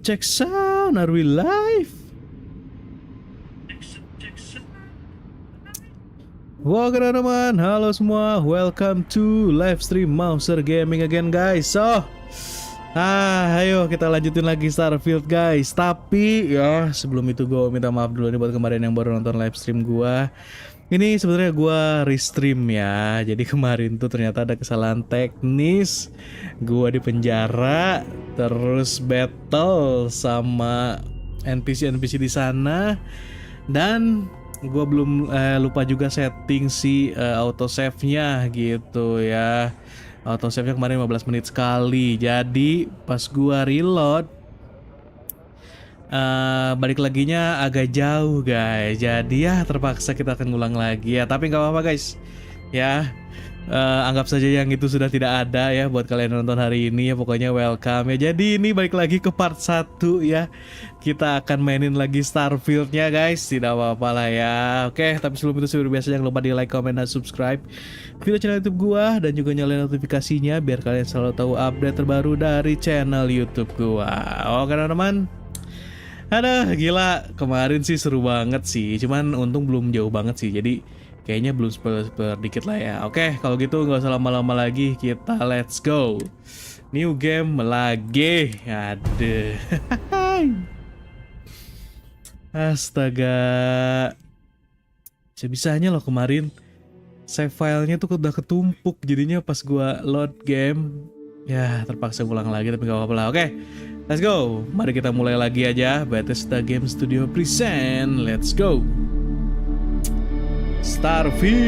Check sound, are we live? Oke teman-teman, halo semua, welcome to live stream Maawsters Gaming again guys. So, ayo kita lanjutin lagi Starfield guys. Tapi ya sebelum itu gue minta maaf dulu nih buat kemarin yang baru nonton live stream gue. Ini sebenarnya gue restream ya. Jadi kemarin tuh ternyata ada kesalahan teknis. Gue di penjara, terus battle sama NPC di sana, dan gue belum lupa juga setting si autosave-nya gitu ya. Autosave-nya kemarin 15 menit sekali. Jadi pas gue reload balik laginya agak jauh guys. Jadi ya terpaksa kita akan ngulang lagi ya. Tapi nggak apa-apa guys ya. Anggap saja yang itu sudah tidak ada ya buat kalian nonton hari ini ya. Pokoknya welcome ya. Jadi ini balik lagi ke part 1 ya. Kita akan mainin lagi Starfield-nya guys. Tidak apa-apa lah ya. Oke, tapi sebelum itu seperti biasa jangan lupa di like, comment, dan subscribe video channel YouTube gua, dan juga nyalain notifikasinya biar kalian selalu tahu update terbaru dari channel YouTube gua. Oke teman-teman. Aduh gila, kemarin sih seru banget sih. Cuman untung belum jauh banget sih. Jadi kayaknya belum spoiler dikit lah ya. Oke, kalau gitu nggak usah lama-lama lagi, kita let's go. New game lagi. Aduh. Astaga. Sebisanya loh kemarin save filenya tuh udah ketumpuk. Jadinya pas gua load game, ya terpaksa ulang lagi, tapi nggak apa-apa lah. Oke, let's go. Mari kita mulai lagi aja. Bethesda Game Studio present. Let's go. Starfield.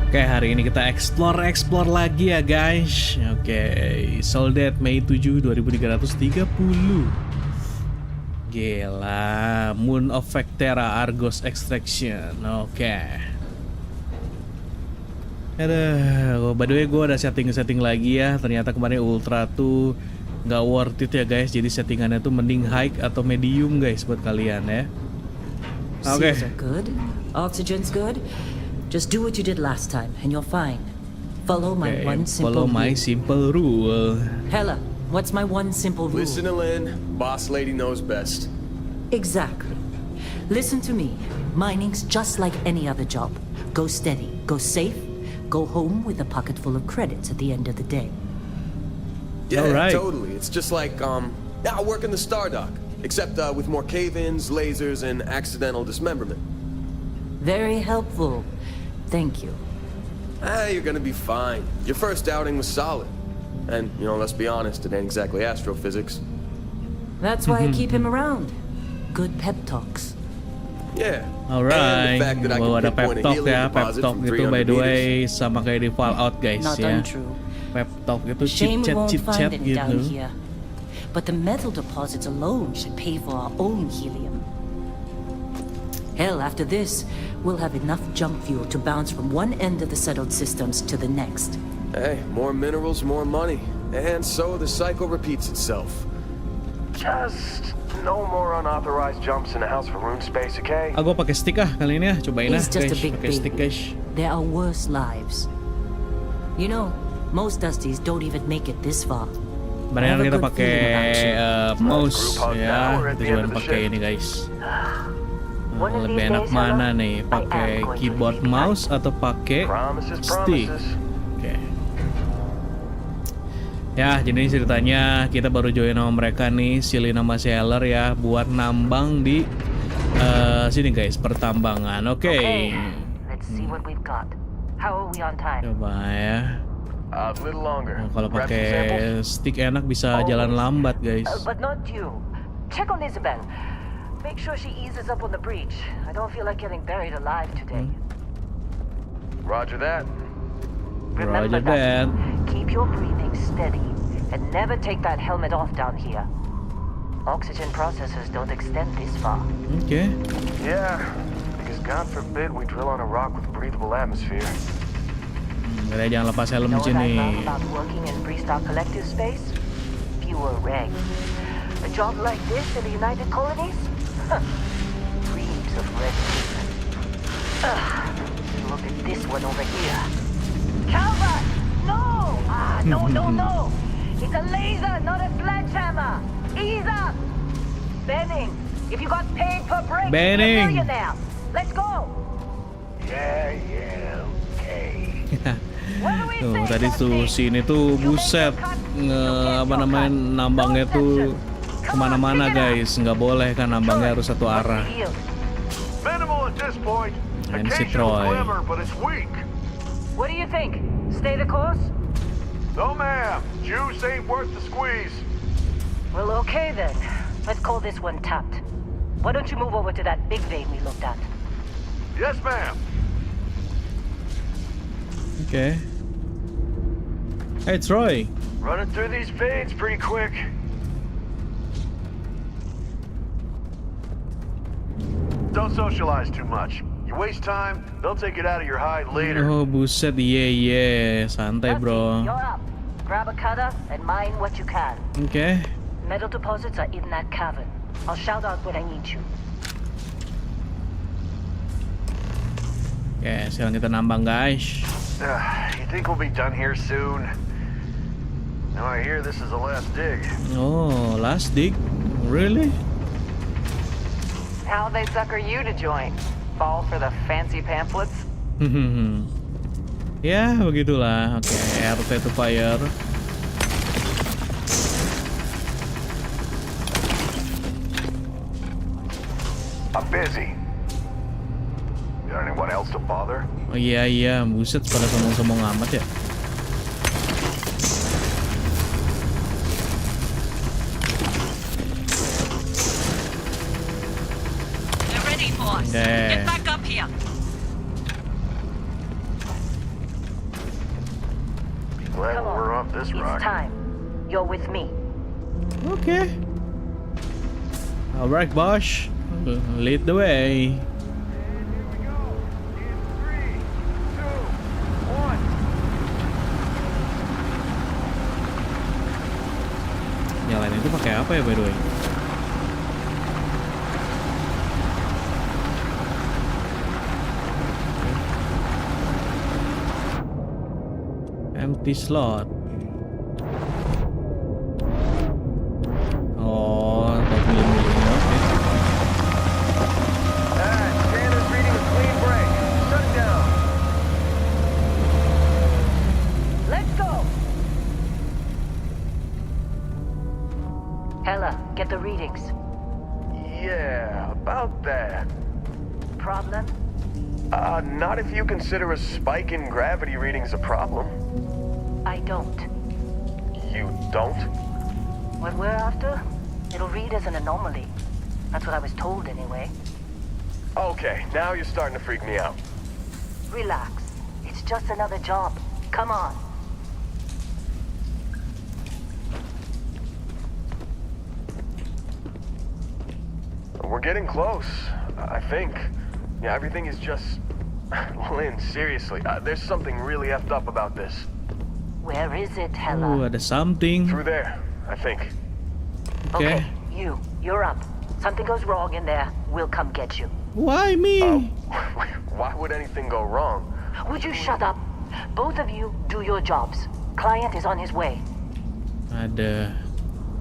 Oke, hari ini kita explore lagi ya guys. Oke, Soldat Mei 7 2330. Gila, Moon of Vectera Argos Extraction. Oke. Aduh, by the way gue ada setting lagi ya. Ternyata kemarin Ultra tuh nggak worth it ya guys. Jadi settingannya tuh mending high atau medium guys buat kalian ya. Oke. Good. Oxygen's good. Just do what you did last time and you're fine. Follow my simple rule. Hella, what's my one simple rule? Listen to Lynn. Boss lady knows best. Exactly. Listen to me. Mining's just like any other job. Go steady, go safe, go home with a pocket full of credits at the end of the day. Yeah, right. Totally. It's just like, I work in the Star Dock, except with more cave-ins, lasers, and accidental dismemberment. Very helpful. Thank you. You're gonna be fine. Your first outing was solid. And, you know, let's be honest, it ain't exactly astrophysics. That's why I keep him around. Good pep talks. Yeah. Alright. And the fact that I can ada pep pinpoint a talk healing ya. Pep deposit talk from itu 300 by the way meters. sama kayak di Fallout guys Not ya. untrue. Pep talk itu Shame we chit won't chat find it down gitu. here. but the metal deposits alone should pay for our own helium. Hell, after this, we'll have enough jump fuel to bounce from one end of the settled systems to the next. Hey, more minerals, more money. And so the cycle repeats itself. Just no more unauthorized jumps in the house for room space, okay? Aku pakai stick kali ini cobain He's just guys, a big pakai stick baby. guys. There are worse lives. You know, most Dusties don't even make it this far. Mendingan kita Have a good pakai feeling about mouse Group hug ya, now or at kita the end coba of the pakai shift? ini guys. One of Lebih these enak days, mana Ella, nih? I am Pakai going to keyboard leave mouse atau pakai Promises, stick? promises. Oke. Ya, jadi ceritanya kita baru join sama mereka nih, Silly nama Sailor ya, buat nambang di sini guys, pertambangan. Oke. Let's see what we've got. How are we on time? Coba ya. A little longer. Oh, kalau Grab some pakai samples. stick enak bisa jalan lambat guys. But not you. Check on Isabel. Make sure she eases up on the breach. I don't feel like getting buried alive today. Roger that. Roger that. Keep your breathing steady and never take that helmet off down here. Oxygen processors don't extend this far. Oke. Yeah, because God forbid we drill on a rock with breathable atmosphere. Kita jangan lepas helm Know what I sini. love about working in Freestar Collective space? Fewer regs. A job like this in the United Colonies? Huh. Dreams of red tape. Look at this one over here. Calvert! No! No! It's a laser, not a sledgehammer! Ease up! Benning, if you got paid per break, you're a Benning. millionaire. Let's go! Yeah, okay. Tuh, tadi tuh sini tuh buset apa namanya nambangnya tuh kemana-mana guys, nggak boleh kan nambangnya harus satu arah. Minimal at this point. And si Occasional Troy. glimmer, but it's weak. What do you think? Stay the course? No, ma'am. Juice ain't worth the squeeze. Well, okay then. Let's call this one tapped. Why don't you move over to that big vein we looked at? Yes, ma'am. Oke. Hey Troy. Running through these veins pretty quick. Don't socialize too much. You waste time, they'll take it out of your hide later. Oh buset, iya, santai Dusty, bro. you're up. Grab a cutter and mine what you can. Oke. Metal deposits are in that cavern. I'll shout out when I need you. Oke, sekarang kita nambang guys. You think we'll be done here soon? Now I hear this is the last dig. Oh, last dig? Really? How'd they sucker you to join? Fall for the fancy pamphlets? Ya, begitulah. Oke, RT to fire. I'm busy. Got anyone else to bother? Oh iya, buset pada sombong-sombong amat ya. They're ready for us. Okay. Get back up here. Glad Come on. we're off this It's rock. time. You're with me. Oke. Alright, Bosch. Lead the way. Nyalain itu pakai apa ya by the way? Empty slot. Oh, buat milih-milihnya. Oke. Standard's reading a clean break. Shut it down. Let's go. Hella, get the readings. Yeah, about that. Problem? Not if you consider a spike in gravity readings a problem. I don't. You don't? What we're after, it'll read as an anomaly. That's what I was told anyway. Okay, now you're starting to freak me out. Relax. It's just another job. Come on. We're getting close, I think. Yeah, everything is just... Lynn, seriously, there's something really effed up about this. Where is it, Oh, Hella? ada something. Through there, I think. Okay. You're up. Something goes wrong in there, we'll come get you. Why me? Why would anything go wrong? Would you shut up? Both of you do your jobs. Client is on his way. Ada.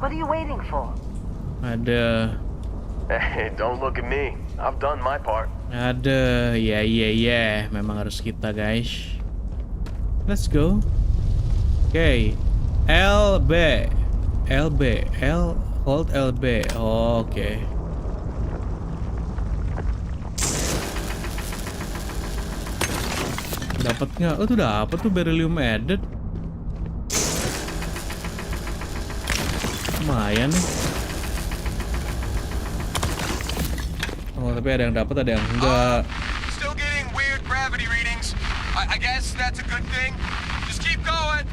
What are you waiting for? Ada. Hey, don't look at me. I've done my part. Ada. Ya. Memang harus kita, guys. Let's go. Oke. LB. Hold LB. Oke. Dapat nggak? Oh, tuh dapat tuh beryllium added. Lumayan nih. Oh, tapi ada yang dapat, ada yang enggak. Still getting weird gravity readings. I guess that's a good thing. Just keep going.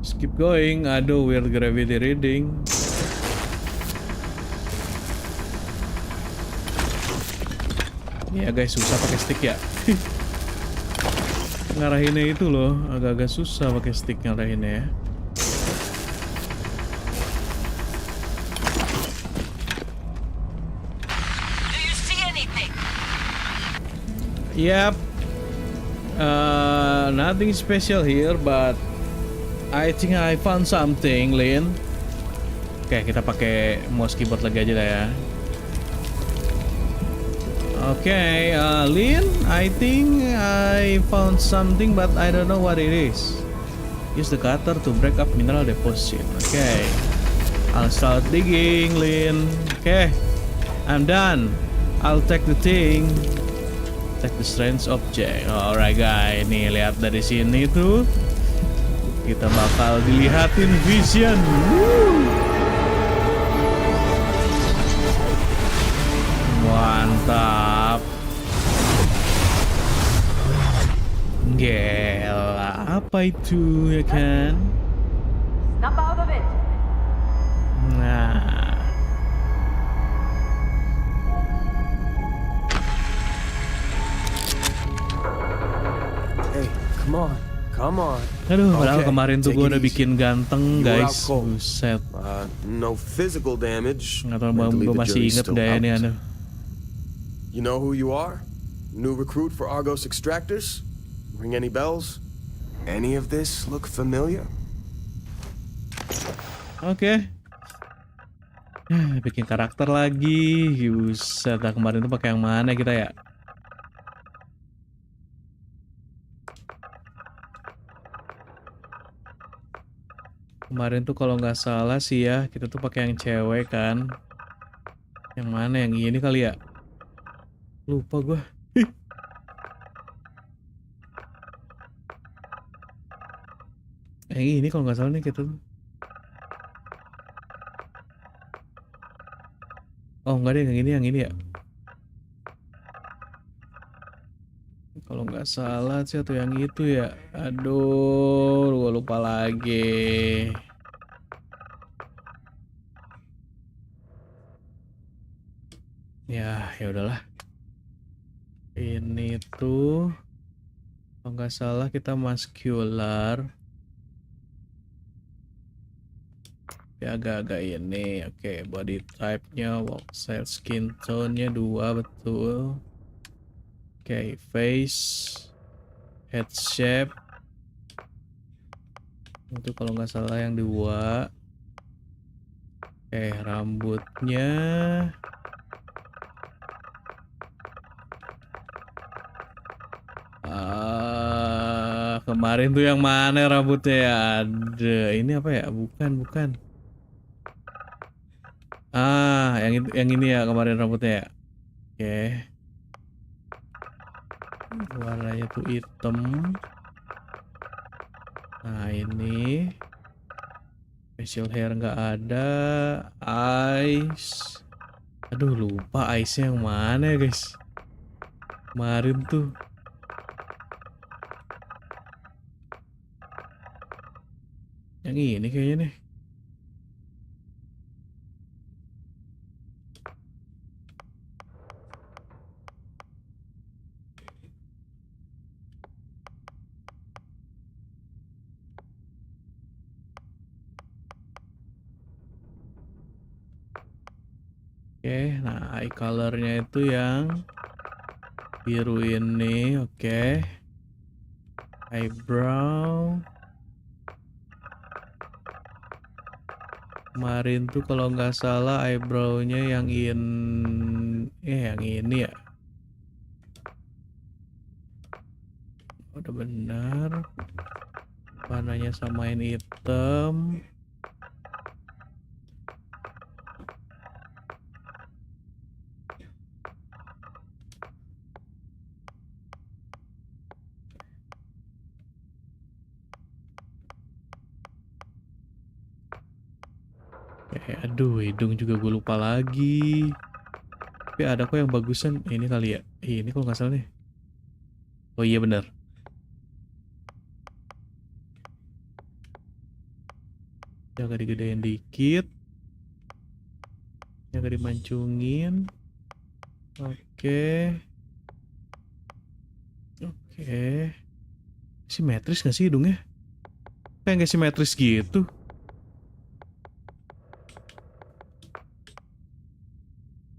Just keep going. Aduh, weird gravity reading. Ini agak susah pakai stick ya. Ngarahinnya itu loh, agak-agak susah pakai stick ngarahinnya ya. Do you see anything? Yep. Nothing special here, but I think I found something, Lin. Oke, kita pakai mouse keyboard lagi aja lah ya. Okay, Lin, I think I found something, but I don't know what it is. Use the cutter to break up mineral deposit. Okay, I'll start digging, Lin. Okay, I'm done. I'll take the thing. Take the strange object. Alright, guys, nih lihat dari sini tuh. Kita bakal dilihatin vision. Woo! Mantap. Gila, apa itu ya kan? Snap out of it. Nah. Hey, come on. Aduh, padahal Okay, kemarin tuh take gue it udah easy. bikin ganteng, You were guys. out cold. Buset. No physical damage. Nggak tahu Mentally, gue the masih jury's inget still gak ya out. ini anu. You know who you are? New recruit for Argos Extractors? Ring any bells? Any of this look familiar? Oke. Bikin karakter lagi. Buset, nah, kemarin tuh pakai yang mana kita ya? Kemarin tuh kalau nggak salah sih ya, kita tuh pakai yang cewek kan. Yang mana, yang ini kali ya? Lupa gua. Yang ini kalau nggak salah nih kita tuh. Oh enggak deh, yang ini ya. Kalau nggak salah sih atau yang itu ya. Aduh, gua lupa lagi. Ya udahlah. Ini tuh kalau nggak salah kita muscular. Ya agak-agak ini. Oke, body type-nya, walk size, skin tone-nya 2 betul. Oke, face, head shape. Itu kalau nggak salah yang 2. Oke, rambutnya. Kemarin tuh yang mana rambutnya ya? Ada. Ini apa ya? Bukan. Yang ini ya kemarin rambutnya ya. Oke. Warnanya tuh hitam. Nah ini facial hair nggak ada. Eyes. Aduh lupa eyesnya yang mana ya guys. Kemarin tuh. Yang ini kayaknya nih. Oke, nah eye colornya itu yang biru ini. Oke, eyebrow. Kemarin tuh kalau nggak salah eyebrownya yang yang ini ya. Udah benar. Warnanya samain hitam. Aduh, hidung juga gue lupa lagi. Tapi ada kok yang bagusan. Ini kali ya. Ini kalau nggak salah nih. Oh iya bener. Agak digedein dikit. Agak dimancungin. Oke. Oke. Simetris gak sih hidungnya? Kayak nggak simetris gitu.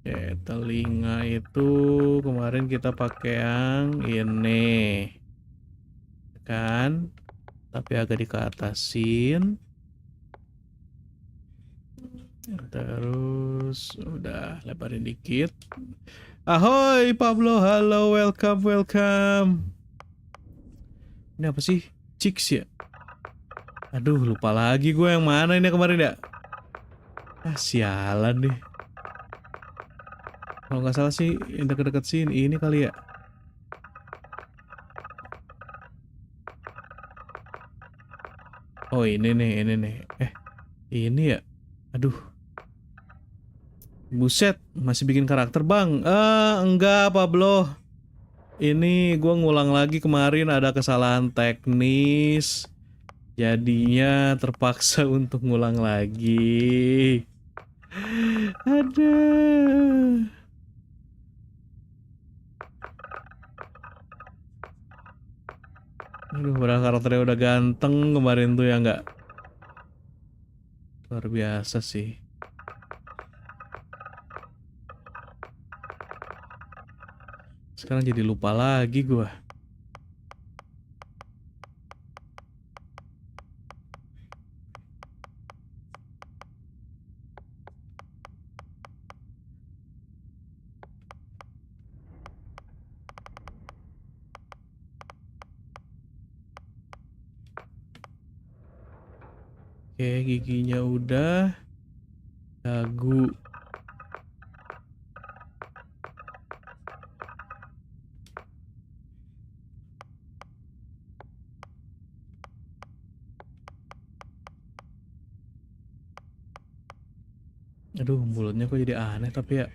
Oke, telinga itu kemarin kita pakai yang ini. Kan? Tapi agak dikeatasin. Terus udah lebarin dikit. Ahoy Pablo, halo, welcome, welcome. Ini apa sih? Chicks ya? Aduh, lupa lagi gue yang mana ini kemarin ya. Ah, sialan deh. Kalau nggak salah sih yang deket-deket sini ini kali ya. Oh ini nih, ini nih. Ini ya. Aduh. Buset, masih bikin karakter bang. Enggak Pablo. Ini gue ngulang lagi kemarin ada kesalahan teknis. Jadinya terpaksa untuk ngulang lagi. Aduh. Aduh, padahal karakternya udah ganteng kemarin tuh ya nggak? Luar biasa sih. Sekarang jadi lupa lagi gua. Oke, giginya udah. Dagu. Aduh, mulutnya kok jadi aneh tapi ya.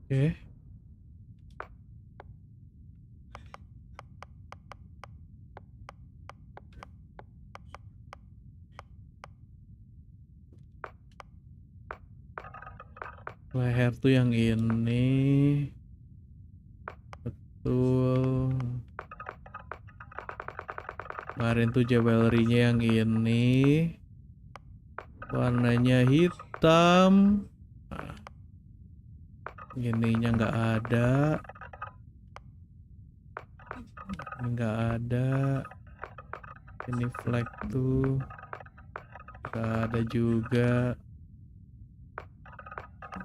Oke. Leher tuh yang ini. Betul. Kemarin tuh jewelry-nya yang ini. Warnanya hitam. Nah, ininya nggak ada. Ini nggak ada. Ini flag tuh nggak ada juga.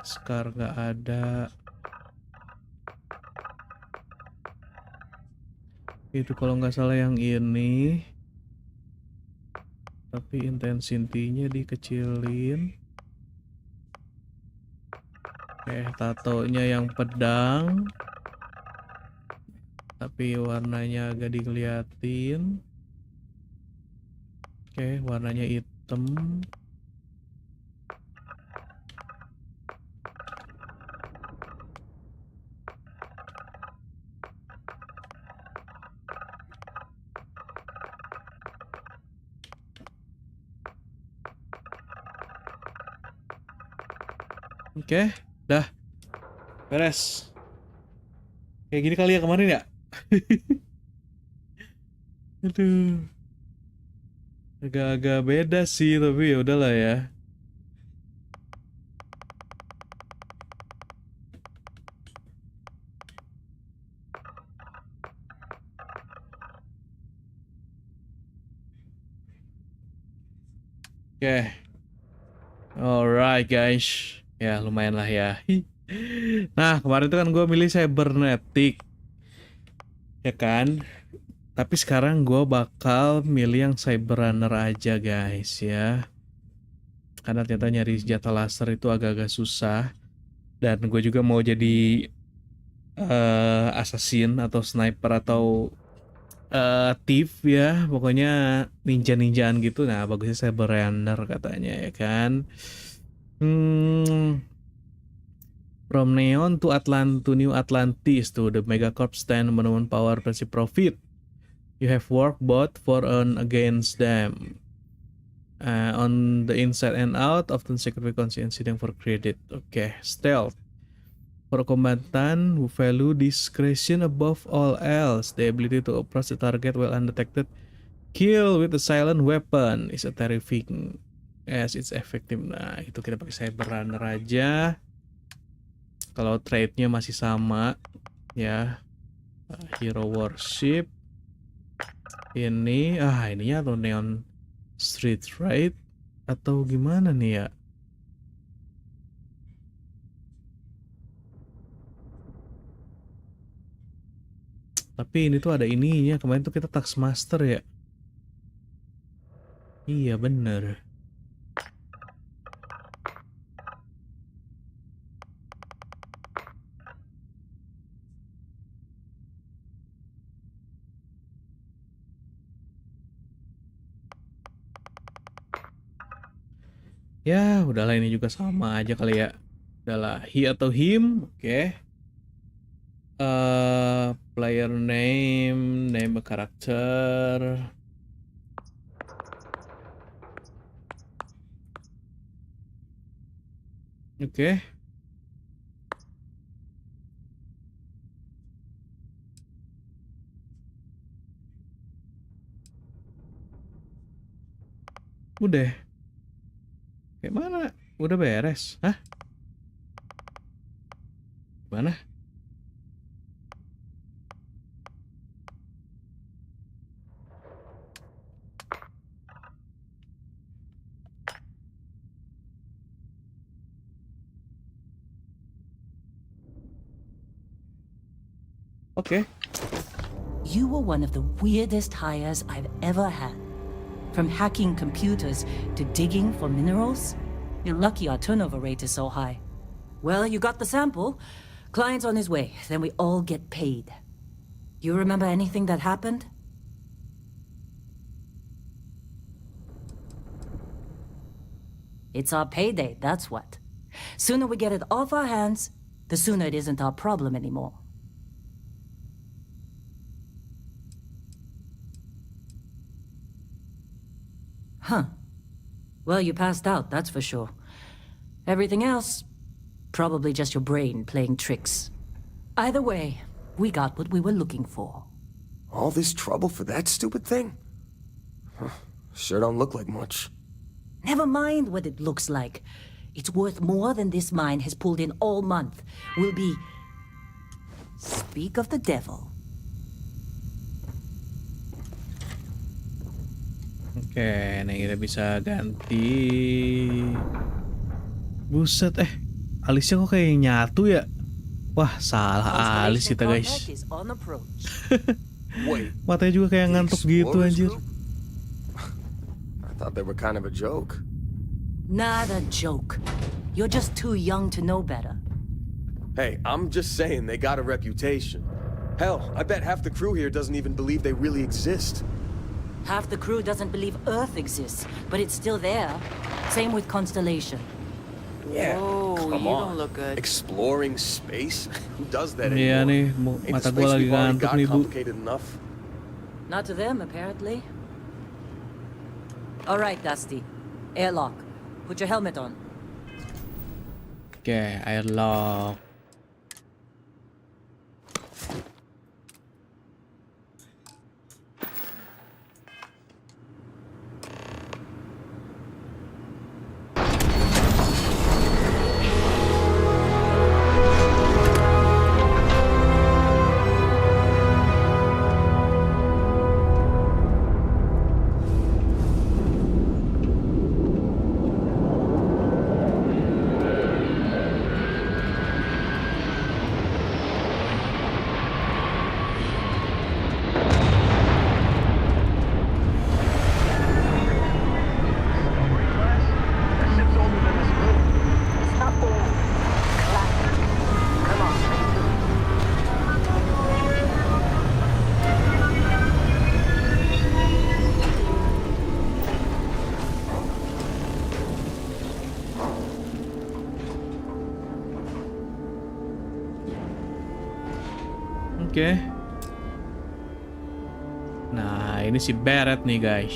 Scar nggak ada. Itu kalau nggak salah yang ini. Tapi intensity-nya dikecilin. Oke, tatonya yang pedang. Tapi warnanya agak dikeliatin. Oke, warnanya hitam. Oke, dah beres. Kayak gini kali ya kemarin ya. Aduh, agak-agak beda sih, tapi ya udahlah ya. Oke, alright guys, ya lumayan lah ya. Nah kemarin tuh kan gue milih cybernetic, ya kan? Tapi sekarang gue bakal milih yang cyberrunner aja guys ya. Karena ternyata nyari senjata laser itu agak-agak susah. Dan gue juga mau jadi assassin atau sniper atau thief ya. Pokoknya ninja-ninjaan gitu. Nah bagusnya cyberrunner katanya ya kan. From Neon to New Atlantis to the Megacorp stand monument power versus profit. You have worked both for and against them. On the inside and out, often secret incident for credit. Okay, stealth. For a combatant who value discretion above all else, the ability to approach the target while undetected, kill with a silent weapon is a terrifying as it's effective. Nah, itu kita pakai cyberrunner aja. Kalau trade-nya masih sama ya. Hero worship. Ini ininya atau neon street right atau gimana nih ya? Tapi ini tuh ada ininya. Kemarin tuh kita tax master ya. Iya bener. Ya, udahlah ini juga sama aja kali ya. Udahlah, he atau him, oke. Player name, name a character. Oke. Udah. Kayak mana? Udah beres? Hah? Mana? Oke. You were one of the weirdest hires I've ever had. From hacking computers to digging for minerals, you're lucky our turnover rate is so high. Well, you got the sample. Client's on his way, then we all get paid. You remember anything that happened? It's our payday, that's what. Sooner we get it off our hands, the sooner it isn't our problem anymore. Huh. Well, you passed out, that's for sure. Everything else, probably just your brain playing tricks. Either way, we got what we were looking for. All this trouble for that stupid thing? Sure don't look like much. Never mind what it looks like. It's worth more than this mine has pulled in all month. We'll be... Speak of the devil. Oke, nih kita bisa ganti. Buset, alisnya kok kayak nyatu ya? Wah, salah alis kita guys. Matanya juga kayak ngantuk gitu anjir. I thought they were kind of a joke. Not a joke. You're just too young to know better. Hey, I'm just saying they got a reputation. Hell, I bet half the crew here doesn't even believe they really exist. Half the crew doesn't believe Earth exists, but it's still there. Same with Constellation. Yeah, Oh, come you on. don't look good. Exploring space? Who does that Iya anymore? nih, Ain't the mata space gua lagi we've already ngantuk got nih, Bu. complicated enough? Not to them, apparently. All right, Dusty. Airlock. Put your helmet on. Oke, airlock. That ship's older than this moon. It's not old. Classic. Come on, let's do it. Oke. Nah, ini si Barrett nih, guys.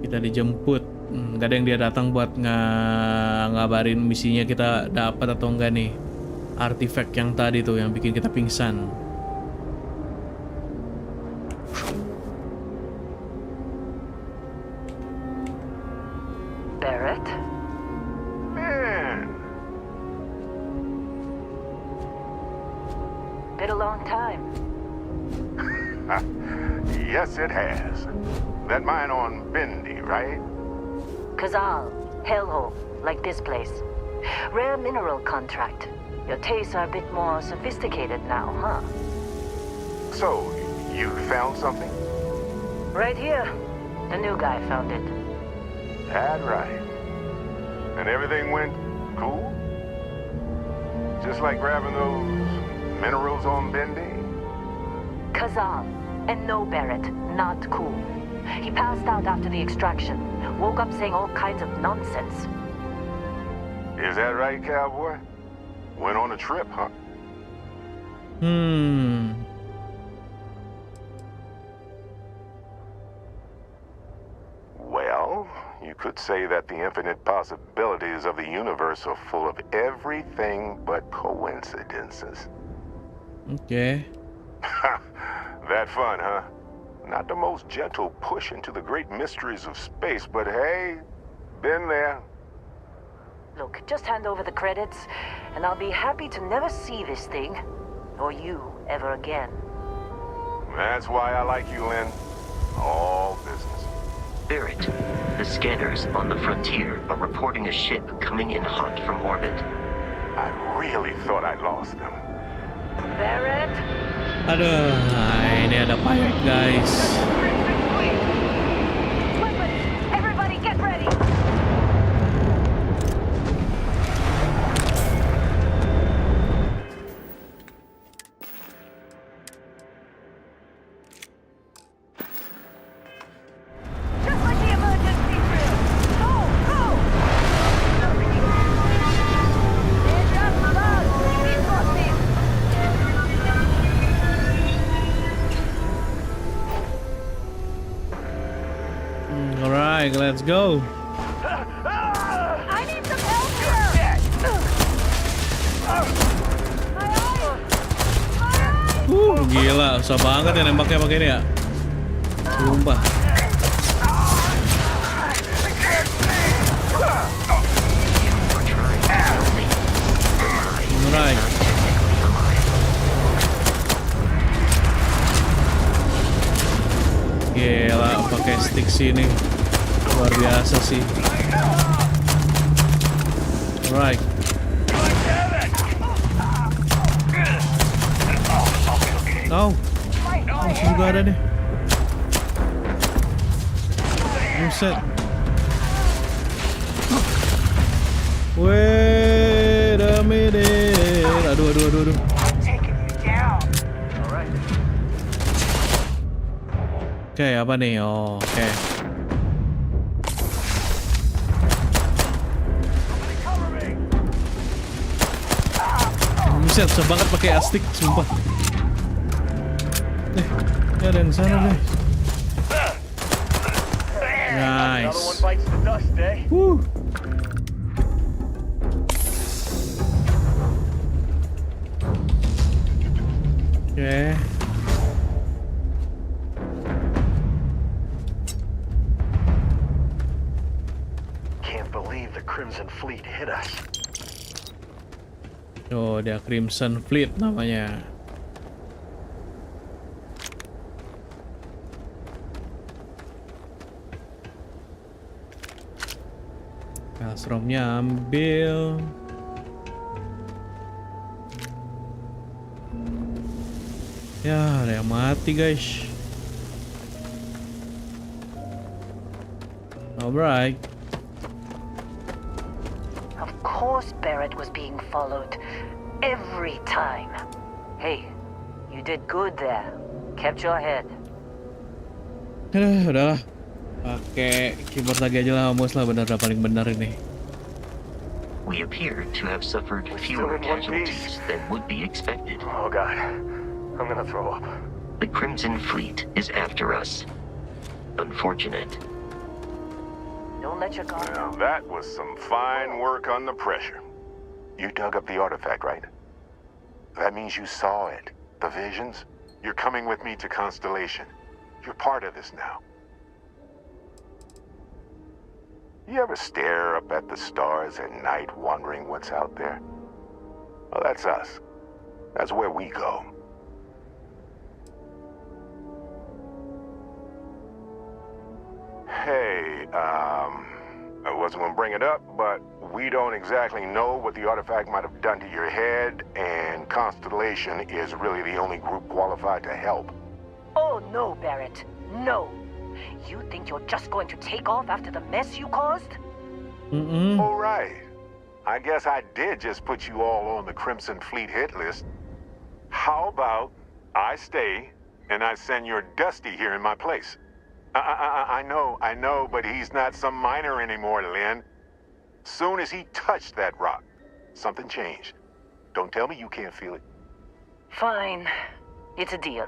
Kita dijemput. Nggak ada yang dia datang buat ngabarin misinya kita dapat atau enggak nih. Artifact yang tadi tuh yang bikin kita pingsan. Barrett? Man, Been a long time. yes it has. That mine on Bendy, right? Kazal, hellhole, like this place. Rare mineral contract. Your tastes are a bit more sophisticated now, huh? So, you found something? Right here. The new guy found it. That right. And everything went cool? Just like grabbing those minerals on Bendy? Kazal, and no Barrett, not cool. He passed out after the extraction. Woke up saying all kinds of nonsense. Is that right, cowboy? Went on a trip, huh? Well, you could say that the infinite possibilities of the universe are full of everything but coincidences. Oke. That fun, huh? Not the most gentle push into the great mysteries of space, but hey, been there. Look, just hand over the credits, and I'll be happy to never see this thing, or you, ever again. That's why I like you, Lynn. All business. Barrett, the scanners on the frontier are reporting a ship coming in hot from orbit. I really thought I lost them. Barrett? Aduh, nah ini ada pirate, guys. Weapons! Everybody get ready! Just like the emergency drill! Go! Go! They're just bugs! Keep crossing! Alright, let's go. I need some help here! My eyes! My eyes! Gila, susah banget ya nembaknya pakai ini ya. Sumpah. Alright. Gila, pakai stick sini. Luar biasa sih. Alright. Oh, musuh juga ada nih. Buset. Wait a minute. aduh. Taking you down. All right. Oke, apa nih? Oh, oke. Buset, susah banget pakai astik, sumpah. Ada yang sana deh. Another one Nice. bites the dust, eh? Oke. Can't believe the Crimson Fleet hit us. Oh, dia Crimson Fleet namanya. Asromnya ambil. Ya, ada yang mati guys. Alright. Of course Barrett was being followed. Every time. Hey, you did good there. Kept your head. Udahlah. Pakai keyboard lagi aja lah, mouse lah, bener paling benar ini. We appear to have suffered still fewer in one casualties than would be expected. Oh God, I'm gonna throw up. The Crimson Fleet is after us. Unfortunate. Don't let your guard Now, down. that was some fine work under pressure. You dug up the artifact, right? That means you saw it. The visions? You're coming with me to Constellation. You're part of this now. You ever stare up at the stars at night wondering what's out there? Well, that's us. That's where we go. Hey, I wasn't gonna bring it up, but we don't exactly know what the artifact might have done to your head, and Constellation is really the only group qualified to help. Oh no, Barrett. No. You think you're just going to take off after the mess you caused? All right. I guess I did just put you all on the Crimson Fleet hit list. How about I stay and I send your Dusty here in my place? I know, but he's not some miner anymore, Lynn. Soon as he touched that rock, something changed. Don't tell me you can't feel it. Fine. It's a deal.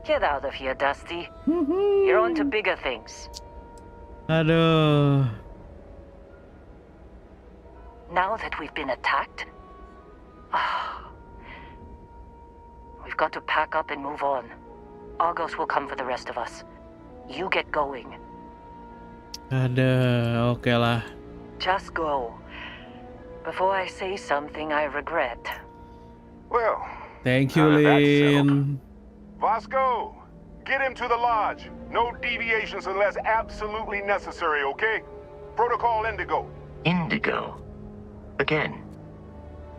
Get out of here, Dusty. You're on to bigger things. Aduh. Now that we've been attacked, we've got to pack up and move on. Argos will come for the rest of us. You get going. Aduh, oke lah. Just go. Before I say something I regret. Well, Thank you, that's settled. Lin. Vasco, get him to the lodge. No deviations unless absolutely necessary, okay? Protocol Indigo. Indigo. Again.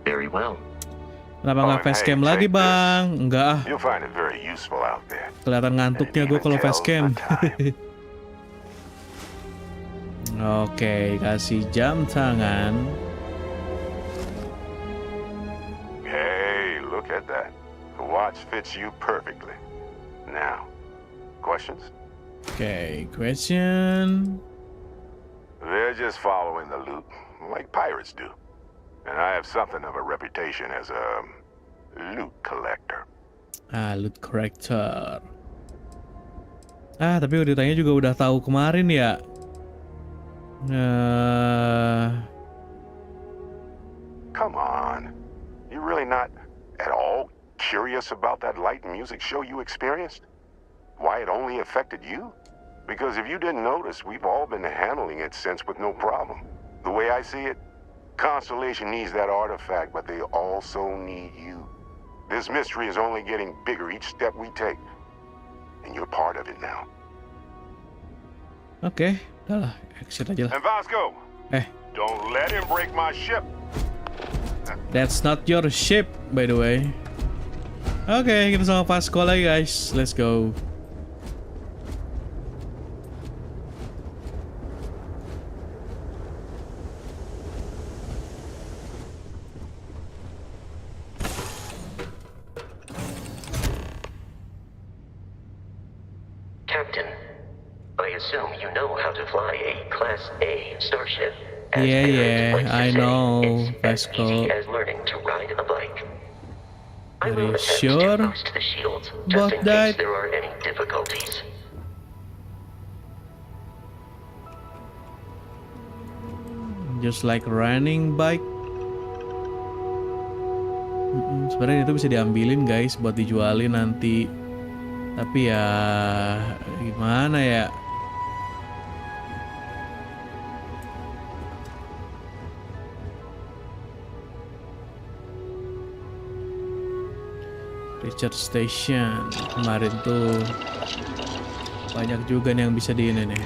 Very well. Kenapa nggak Oh, facecam hey, lagi, take this. Bang? Enggak ah. You'll find it very useful out there. Kelihatan ngantuknya gue kalau facecam. Oke, kasih jam tangan. Hey, look at that. The watch fits you perfectly. Now, questions? Oke, question. They're just following the loot, like pirates do. And I have something of a reputation as a loot collector. Loot collector. Tapi ditanya juga udah tahu kemarin ya. Come on. You really not at all curious about that light and music show you experienced? Why it only affected you? Because if you didn't notice, we've all been handling it since with no problem. The way I see it, Constellation needs that artifact, but they also need you. This mystery is only getting bigger each step we take. And you're part of it now. Oke, udahlah, exit aja lah. And Vasco, don't let him break my ship. That's not your ship, by the way. Oke, kita sama Vasco lagi guys. Let's go. assume you know how to fly a Class A starship. Yeah, I know, It's as Vasco. easy as learning to ride a bike. I Are will you attempt sure to boost the shields, just about in that? case there are any difficulties. Just like running bike. Sebenarnya itu bisa diambilin guys buat dijualin nanti. Tapi ya gimana ya? Recharge station kemarin tuh banyak juga nih yang bisa di ini nih.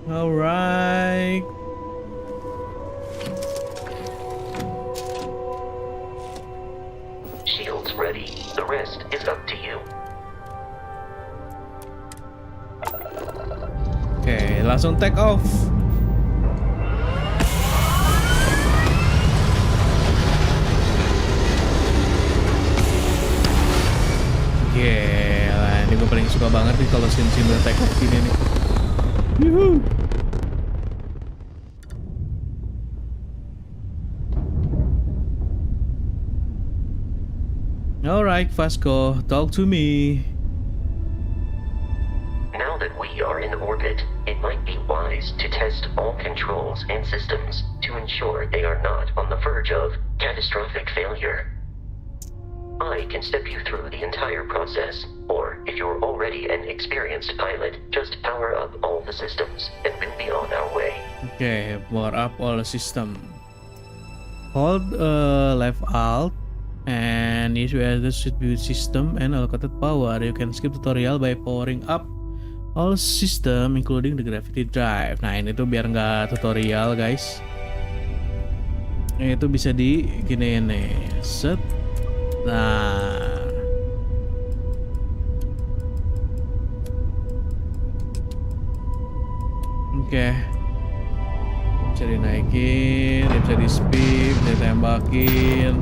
Alright. Shields ready. The rest is up to you. Oke, langsung take off. Gila, ini gue paling suka banget nih kalau scene-scene take off gini nih. Yuhu. Alright, Vasco, talk to me. Now that we are in orbit, it might be wise to test all controls and systems to ensure they are not on the verge of catastrophic failure. I can step you through the entire process, or if you're already an experienced pilot, just power up all the systems and we'll be on our way. Okay, power up all the system. Hold left alt and issue as the distribute system and allocated power. You can skip tutorial by powering up all system including the gravity drive. Nah ini tuh biar nggak tutorial guys. Itu bisa di gini nih, set. Nah, oke. Bisa dinaikin, bisa di speed, ditembakin.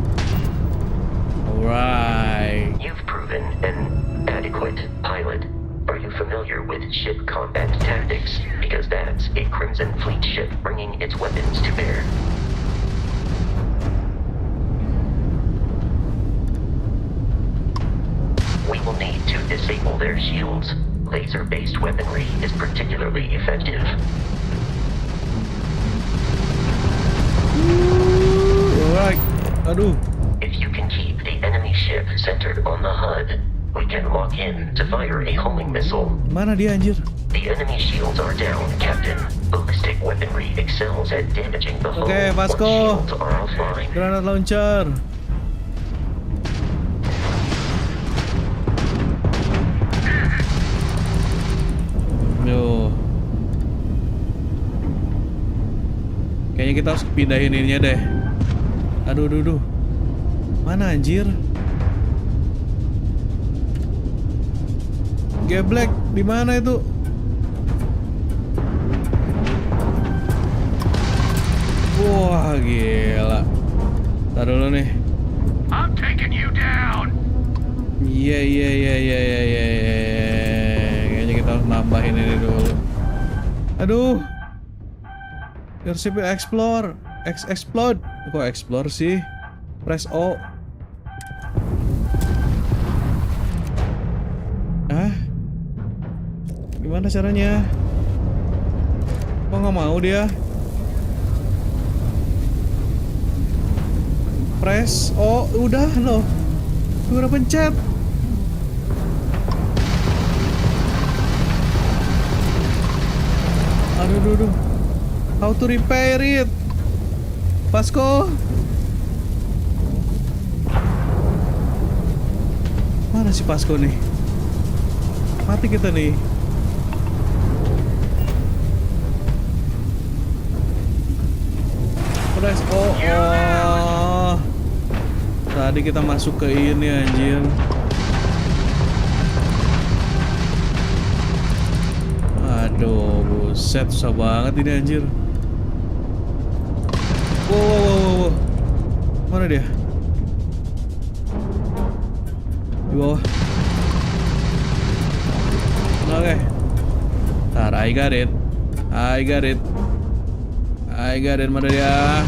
Alright. You've proven an adequate pilot. Are you familiar with ship combat tactics? Because that's a Crimson Fleet ship bringing its weapons to bear. We will need to disable their shields. Laser-based weaponry is particularly effective. Alright. Aduh. If you can keep the enemy ship centered on the HUD, we can lock in to fire a homing missile. Mana dia anjir? The enemy shields are down, Captain. Ballistic weaponry excels at damaging the hull. Oke, once Vasco. shields are offline. Granat launcher. Yo. Kayaknya kita harus pindahin ininya deh. Aduh, aduh, aduh. Mana anjir? Geblek, di mana itu? Wah, gila. Tar dulu nih. I'm taking you down. Iya. Kayaknya kita harus nambahin ini dulu. Aduh. Your ship will explore. Explode. Kok explore sih? Press O. Hah? Gimana caranya? Kok nggak mau dia? Press O. Udah loh. Gue udah pencet. Aduh. How to repair it? Vasco. Mana si Vasco nih? Mati kita nih. Press O. Oh. Tadi kita masuk ke ini anjir. Aduh, Buset, susah banget ini anjir. Wow. Mana dia? Di bawah. Oke. Ntar, I got it. Mana dia?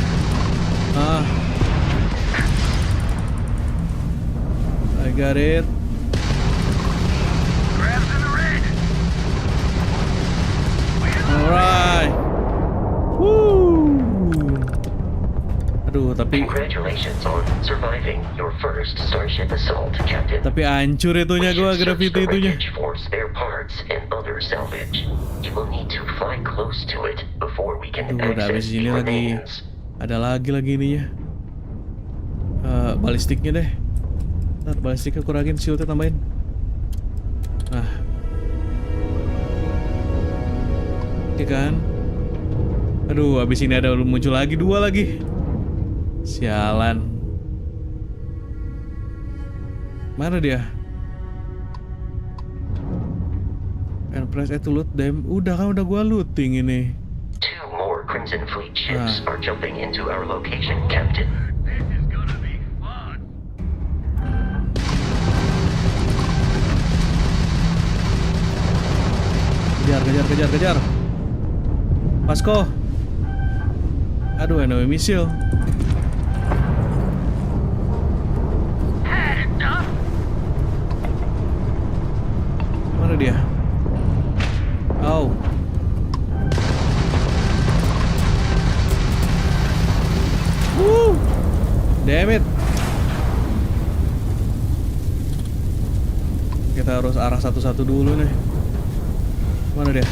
I got it. Alright. Woo. Aduh, tapi Congratulations on surviving your first starship assault, Captain. tapi hancur itunya gua, gravity itunya. For spare parts and other salvage. You will need to fly close to it before we can Udah habis access ini the lagi. remains. Ada lagi ininya. Balistiknya deh. Ntar balistiknya kurangin, shieldnya tambahin. Nah. Ini kan. Aduh, habis ini ada muncul lagi 2 lagi. Sialan. Mana dia? And press A to loot them. Udah gua looting ini. 2 more Crimson Fleet ships are jumping into our location, Captain. Kejar. Pasko. Aduh, ANOV missile. Mana dia? Oh. Woo! Damn it. Kita harus arah satu-satu dulu nih. Mana dia?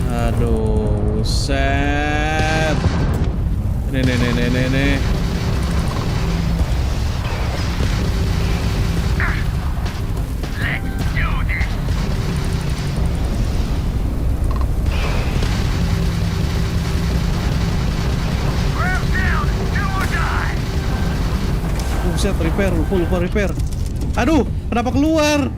Aduh, set. Nih. Set, repair, lupa repair. Aduh, kenapa keluar?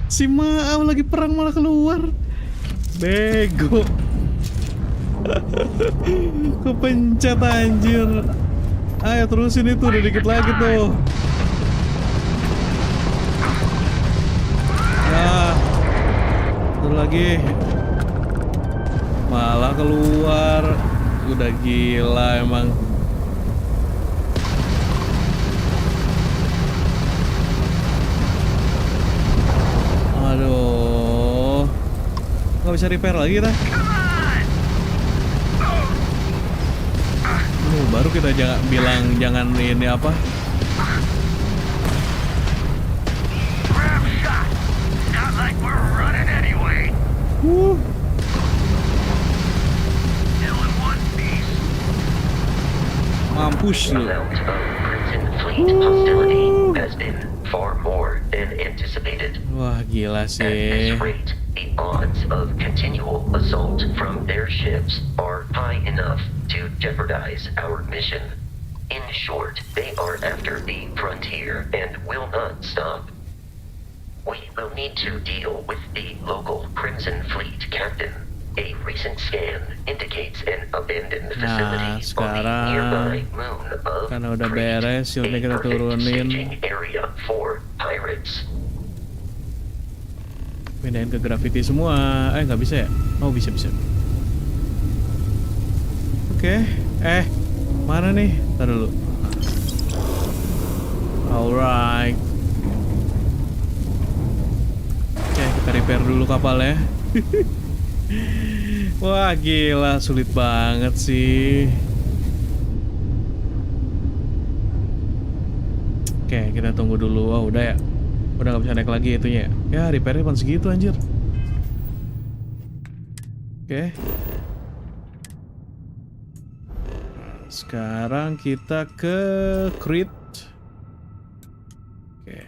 Si Maaw lagi perang malah keluar. Bego. Kepencet anjir. Ayo terusin itu, udah dikit lagi tuh. Nah, satu lagi. Malah keluar. Udah gila emang. Aduh, nggak bisa repair lagi kita. Baru kita bilang jangan ini apa. Mampus lu. Wah, gila sih. The odds of continual assault from their ships are high enough to jeopardize our mission. In short, they are after the frontier and will not stop. We will need to deal with the local Crimson Fleet captain. A recent scan indicates an abandoned facility on the nearby moon of karena udah Crete, beres, shieldnya kita a perfect turunin. staging area for pirates. Pindahin ke graffiti semua. Nggak bisa ya? Oh, bisa. Oke. Mana nih? Ntar dulu. Alright. Oke, kita repair dulu kapalnya. Wah, gila, sulit banget sih. Oke, kita tunggu dulu. Oh, udah ya. Udah nggak bisa naik lagi itunya. Ya, repairnya cuma segitu anjir. Oke. Sekarang kita ke Crete. Oke.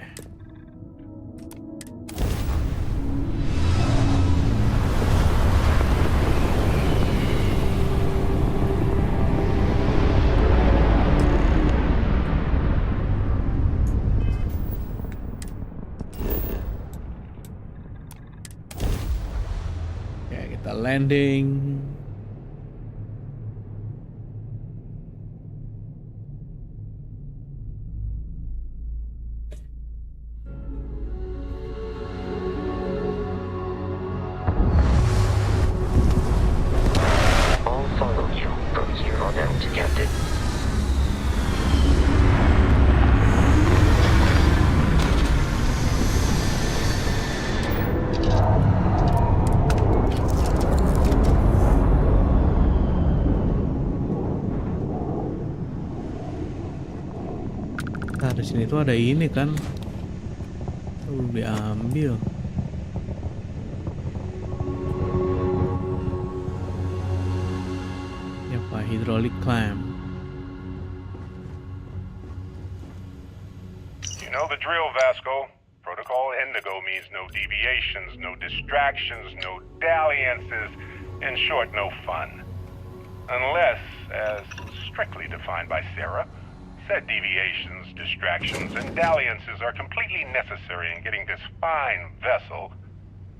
landing. I'll follow you from here on out, Captain. Nah, di sini tuh ada ini kan. Belum diambil. Ini apa? Hydraulic clamp. You know the drill, Vasco. Protocol Indigo means no deviations, no distractions, no dalliances, in short, no fun. Unless, as strictly defined by Sarah, said deviations, distractions, and dalliances are completely necessary in getting this fine vessel,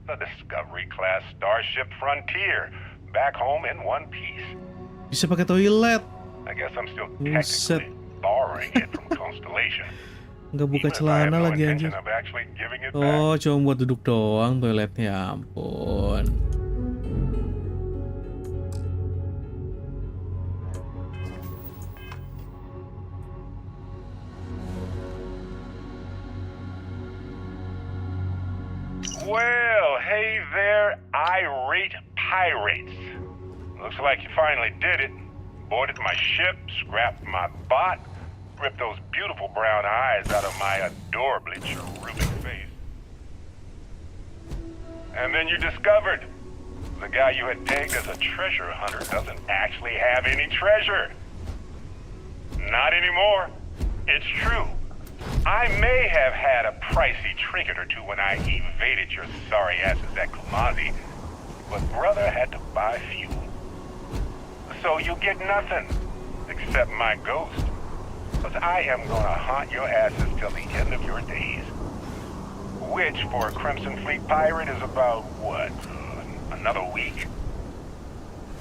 the Discovery-class Starship Frontier, back home in one piece. Bisa pakai toilet. I guess I'm still Buset. technically borrowing it from Constellation. Nggak buka Even if I have celana no lagi intention anjir. of actually giving it back. Oh, cuma buat duduk doang toiletnya. Ya ampun. Well, hey there, irate pirates. Looks like you finally did it. Boarded my ship, scrapped my bot, ripped those beautiful brown eyes out of my adorably cherubic face. And then you discovered the guy you had pegged as a treasure hunter doesn't actually have any treasure. Not anymore. It's true. I may have had a pricey trinket or two when I evaded your sorry asses at Kumazi, but brother had to buy fuel. So you get nothing, except my ghost. Because I am gonna haunt your asses till the end of your days. Which, for a Crimson Fleet pirate, is about, what, another week?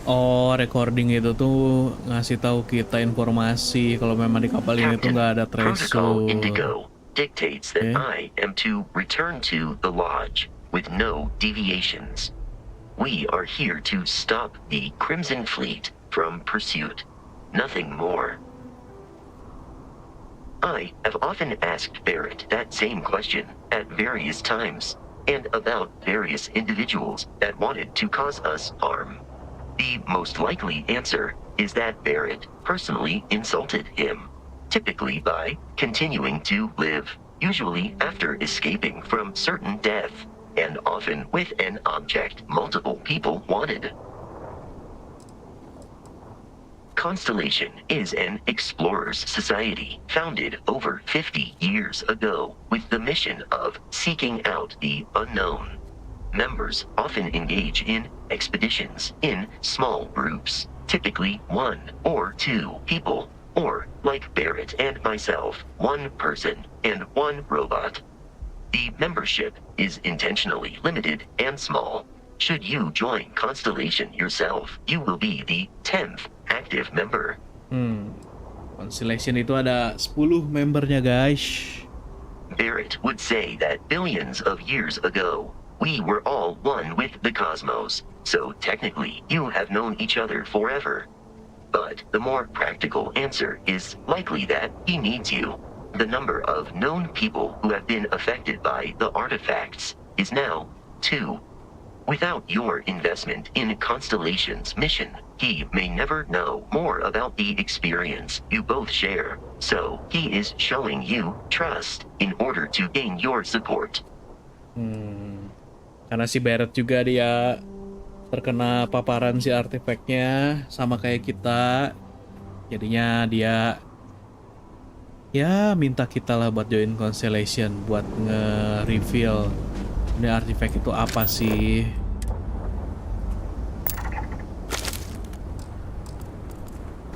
Oh, recording itu tuh ngasih tahu kita informasi kalau memang di kapal ini tuh nggak ada Protocol treasure. Indigo dictates that Okay. I am to return to the lodge with no deviations. We are here to stop the Crimson Fleet from pursuit. Nothing more. I have often asked Barrett that same question at various times, and about various individuals that wanted to cause us harm. The most likely answer is that Barrett personally insulted him, typically by continuing to live, usually after escaping from certain death, and often with an object multiple people wanted. Constellation is an explorers society founded over 50 years ago with the mission of seeking out the unknown. Members often engage in expeditions in small groups, typically 1 or 2 people, or, like Barrett and myself, 1 person and 1 robot. The membership is intentionally limited and small. Should you join Constellation yourself, you will be the 10th active member. Constellation itu ada 10 membernya, guys. Barrett would say that billions of years ago, we were all one with the cosmos, so technically you have known each other forever. But the more practical answer is likely that he needs you. The number of known people who have been affected by the artifacts is now 2. Without your investment in Constellation's mission, he may never know more about the experience you both share. So he is showing you trust in order to gain your support. Karena si Barrett juga dia terkena paparan si artefaknya sama kayak kita. Jadinya dia ya minta kita lah buat join Constellation buat nge-reveal ini artefak itu apa sih.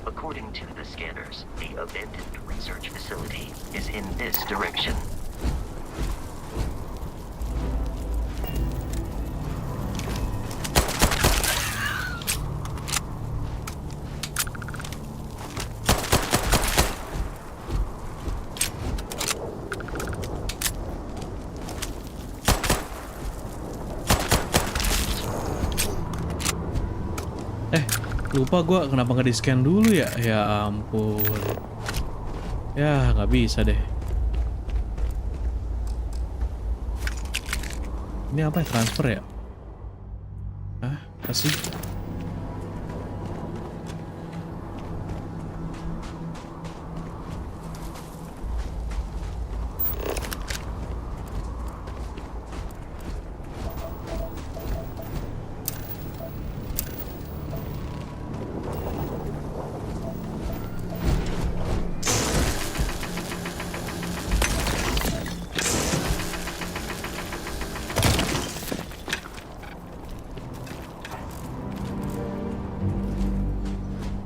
According to the scanners, the abandoned research facility is in this direction. Lupa gua kenapa nggak di-scan dulu ya? Ya ampun. Ya nggak bisa deh. Ini apa ya? Transfer ya? Hah? Kasih.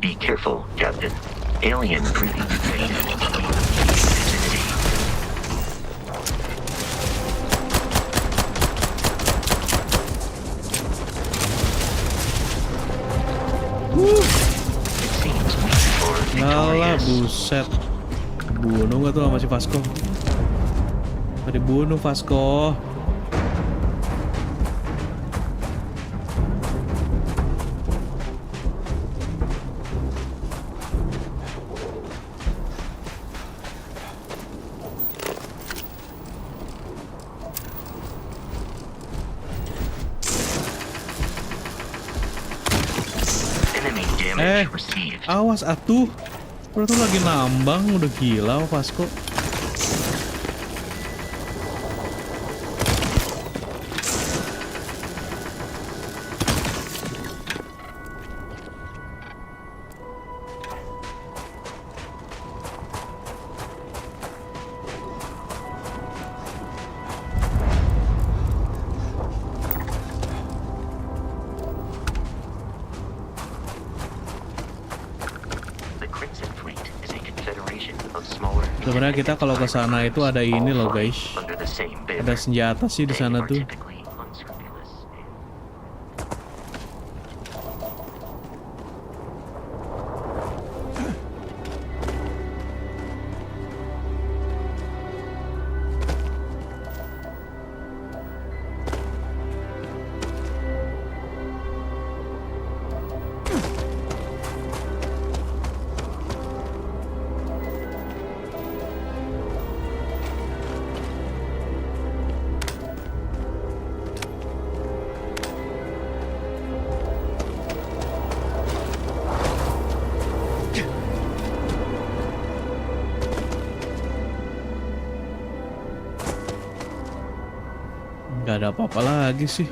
Be careful, Captain. Alien breathing detected. Vicinity. It seems we are Alah, victorious. buset. Bunuh gak tuh sama si Vasco? Tadi bunuh Vasco. Enemy damage received. Awas atuh. Udah tuh lagi nambang, udah gila Vasco. The Crimson Fleet is a confederation of smaller. Sebenarnya kita kalau ke sana itu ada ini loh guys. Under the same banner. Ada senjata sih di They sana are tuh. typically unscrupulous. Gak ada apa-apa lagi sih.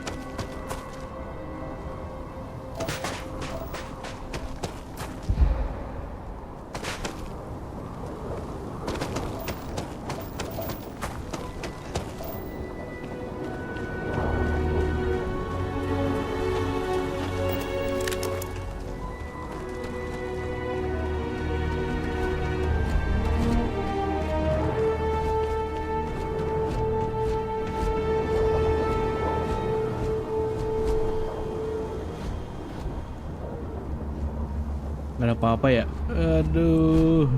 Gak ada apa-apa ya. Aduh.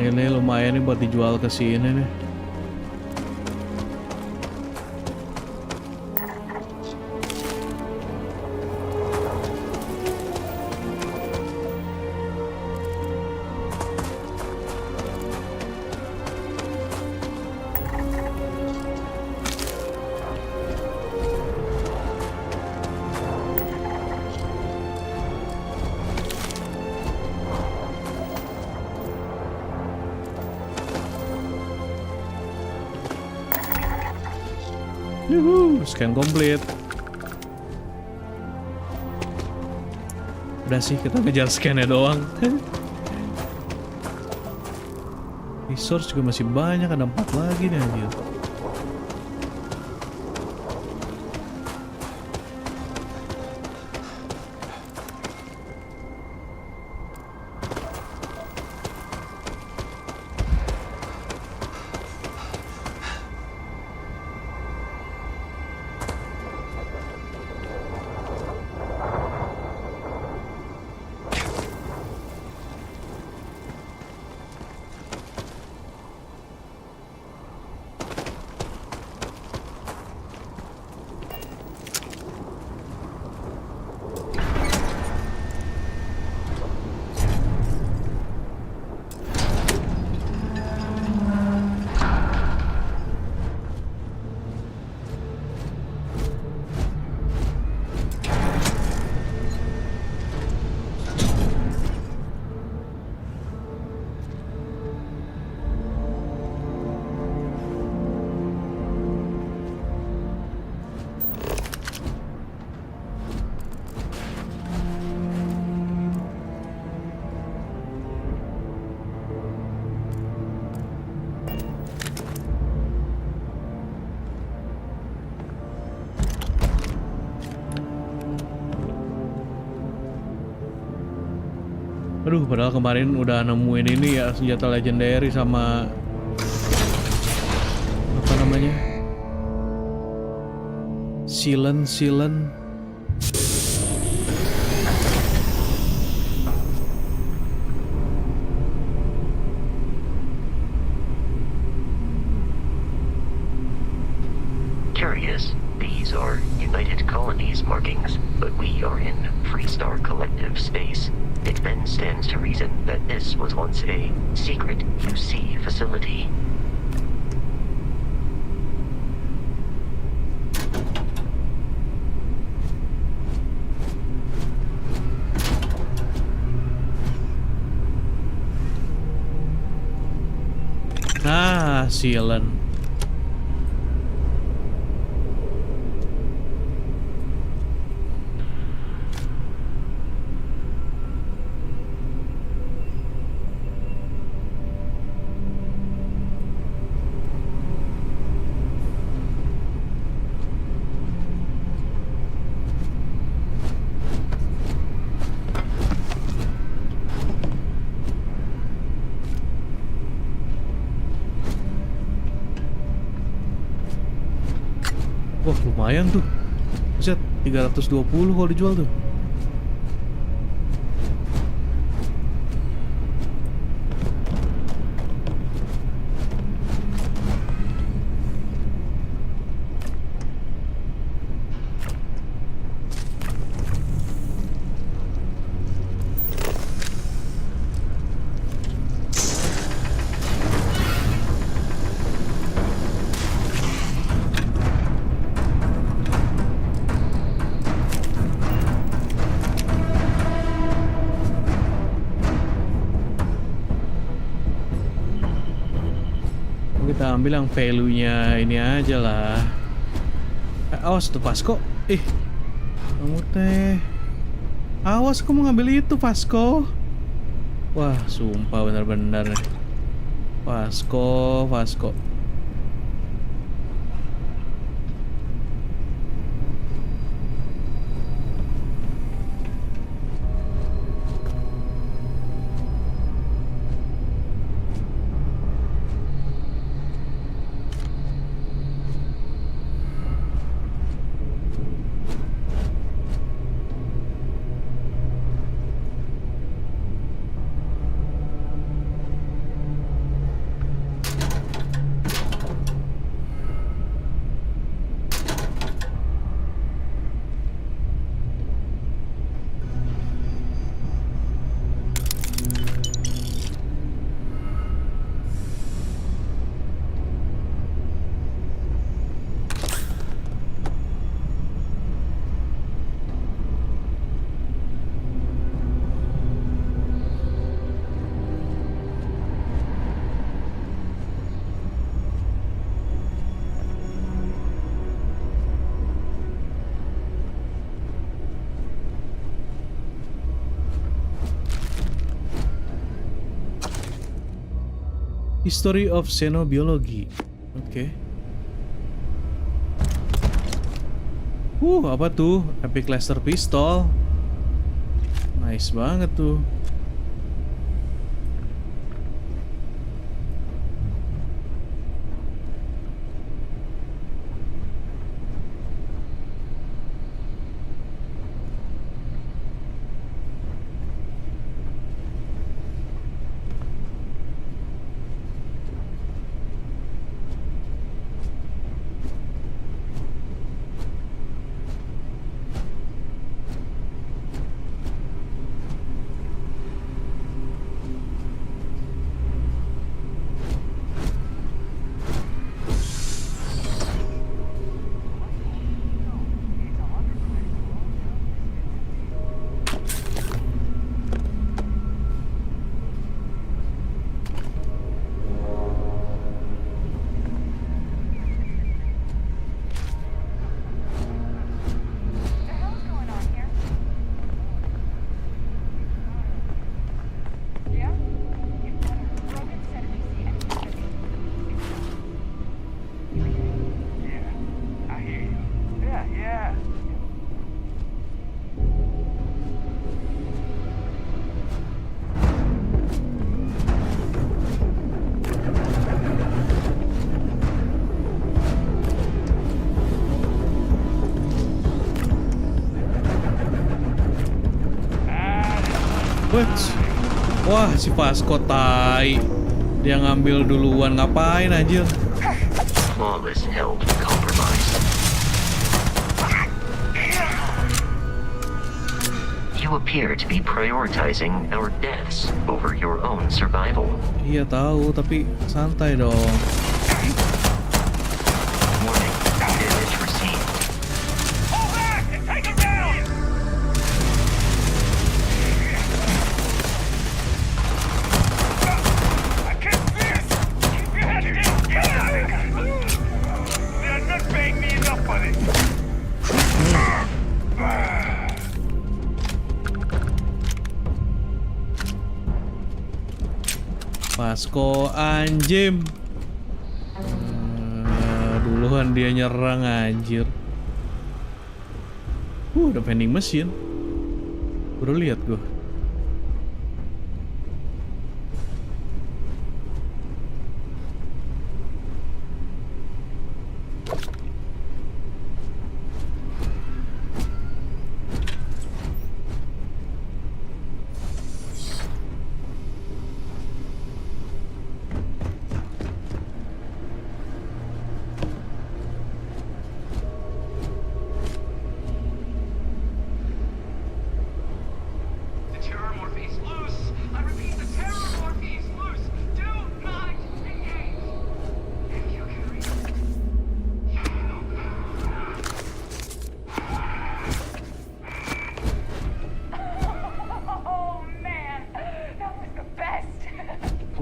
Ini lumayan nih buat dijual ke sini nih. Scan komplit. Udah sih, kita ngejar scan-nya doang. Resource juga masih banyak, ada 4 lagi nih anjir. Aduh, padahal kemarin udah nemuin ini ya, senjata legendary sama apa namanya? Silen. Curious, these are United Colonies markings, but we are in Freestar Collective space. It then stands to reason that this was once a secret UC facility. Nah, Silen. Wah, lumayan tuh. Buset, 320 kalau dijual tuh. Kita ambil yang value-nya ini aja lah. Awas tuh Vasco. Kamu teh. Awas, kamu ngambil itu Vasco. Wah, sumpah benar-benar nih. Vasco. History of Xenobiology. Oke. Apa tuh? Epic Laser Pistol. Nice banget tuh. Wah, si Vasco tai. Dia ngambil duluan, ngapain anjir? Flawless health compromise. You appear to be prioritizing our deaths over your own survival. Iya tahu, tapi santai dong. Warning, damage received. Hold back and take him down! I can't see us! Keep your head down! Get out of here! They're not paying me enough for this! Vasco anjim. Duluan dia nyerang anjir. Ada vending machine. Baru lihat gua.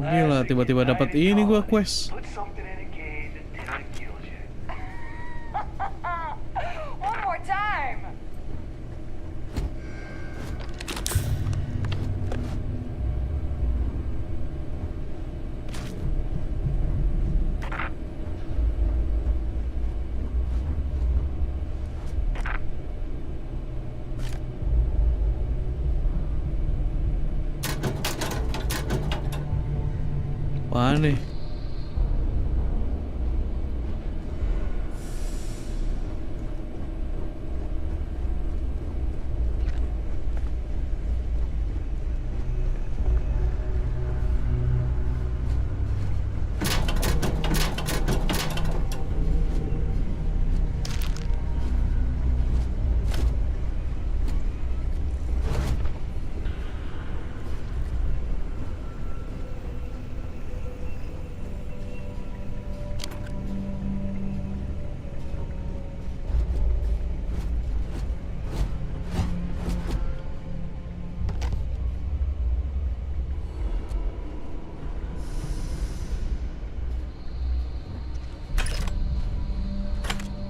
Gila, tiba-tiba dapat ini gua quest. Put something in a cage that didn't kill you. One more time. Apaan nih?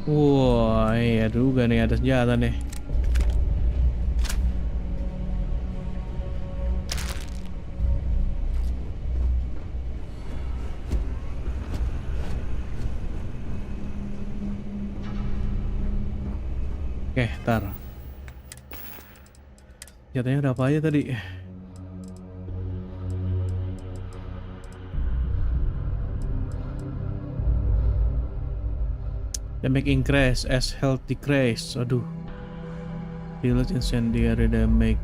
Wah, iya juga nih ada senjata nih. Oke, tar. Jatuhnya ada apa aja tadi? Damage increase as health decrease. Aduh. Village incendiary damage.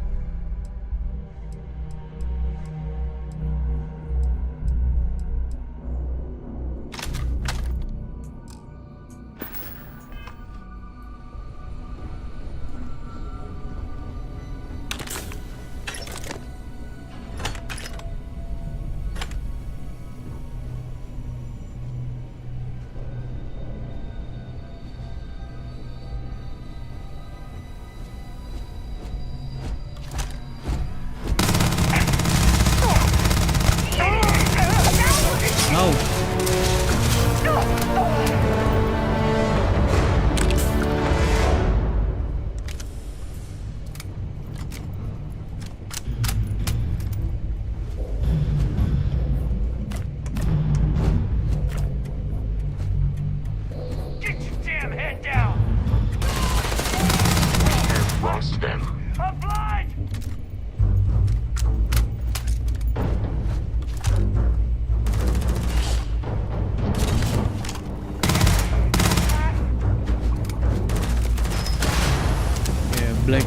Black.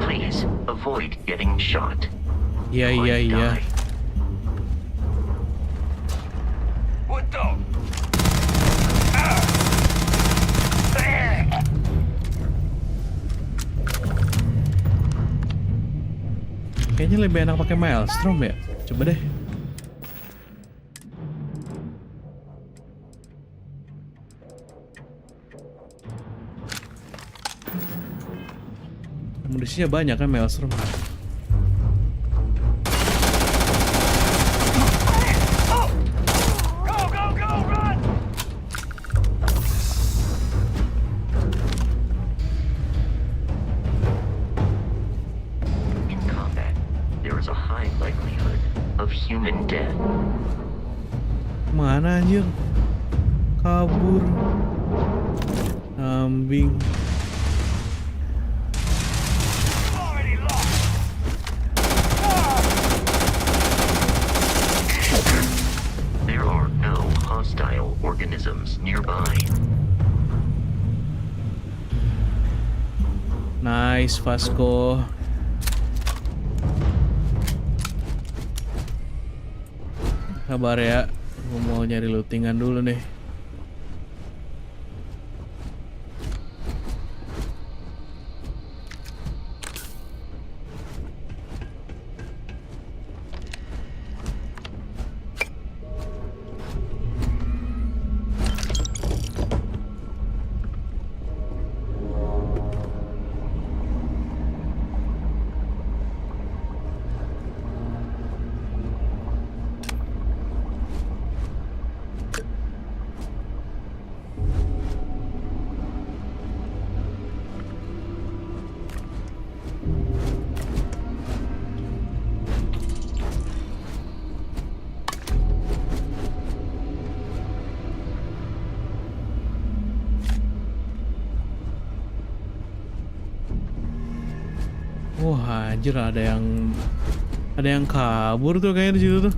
Please avoid getting shot. Iya. What the? Kayaknya lebih enak pakai Maelstrom ya. Coba deh. Amunisinya banyak kan Maelstrom. Mana anjir? Kabur. Ambing. There are no hostile organisms nearby. Nice, Vasco. Kabar ya. Gue mau nyari lootingan dulu nih. Wah, anjir ada yang kabur tuh kayaknya di situ tuh.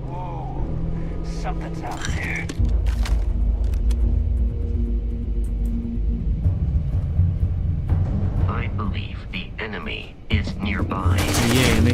Whoa, something's out there. I believe the enemy is nearby. Iya ini.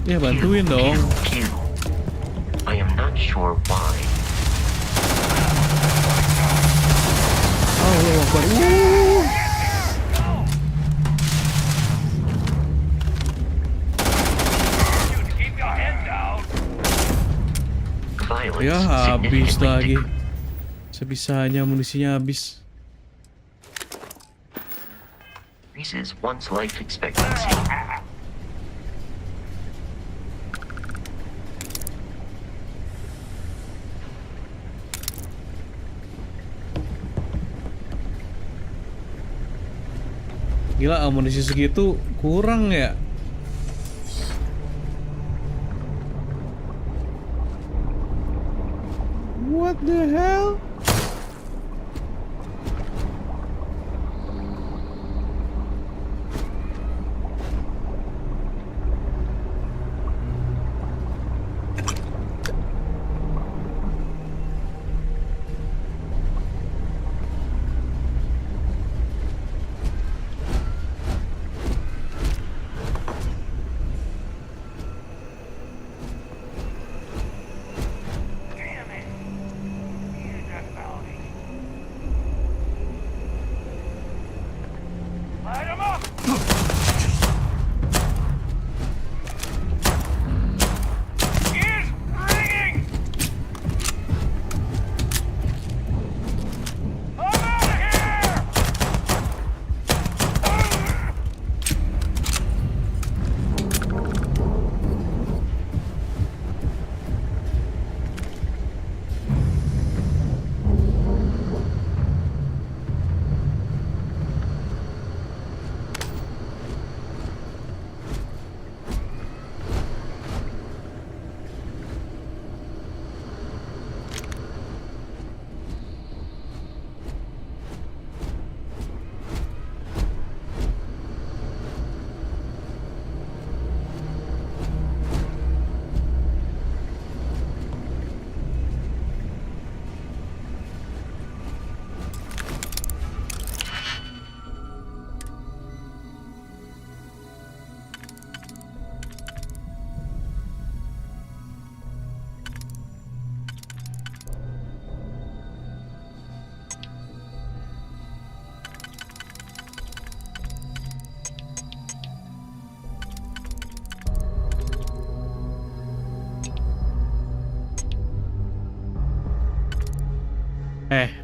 Ya bantuin dong. Q. I am not sure why. Oh, Akbar. Keep your head down. Violence Ya habis lagi. significantly Sebisanya amunisinya habis. decreases one's life expectancy. Gila, amunisi segitu kurang ya. What the hell? Damn it. Here's that bounty. Light 'em up. Gears ringing. I'm out of here.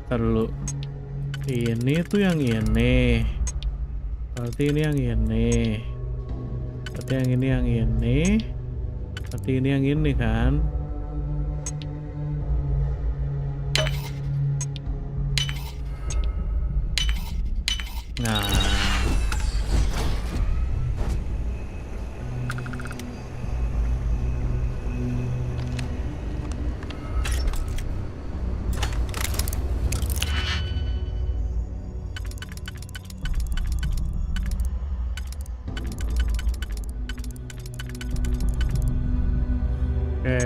Tar dulu. Ini tuh yang ini. Berarti ini yang ini. Berarti yang ini yang ini. Berarti ini yang ini kan. Nah. Oke.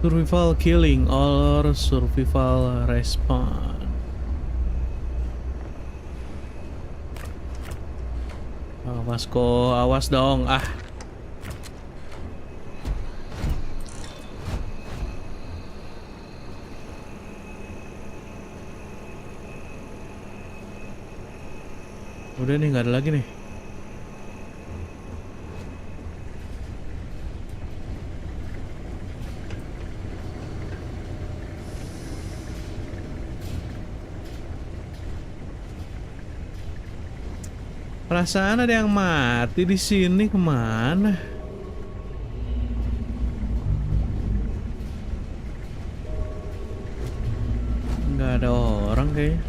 Survival killing or survival respawn. Awas kok, awas dong. Ah. Udah nih, nggak ada lagi nih. Perasaan ada yang mati di sini, kemana? Nggak ada orang kayaknya.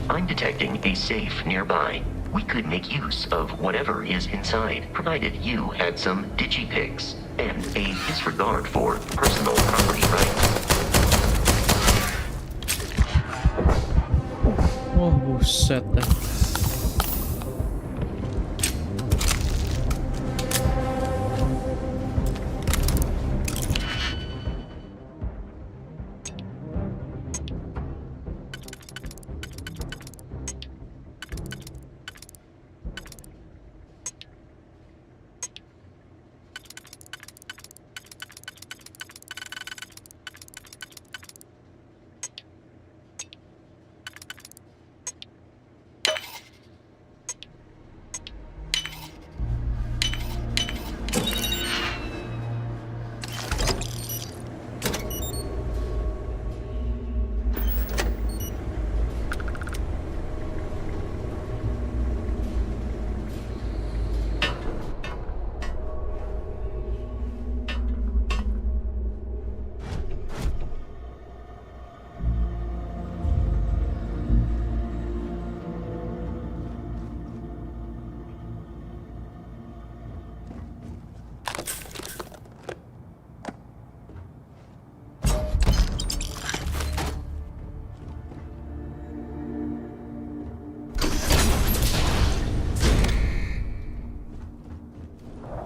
I'm detecting a safe nearby. We could make use of whatever is inside, provided you had some digipics and a disregard for personal property rights. Oh, buset dah.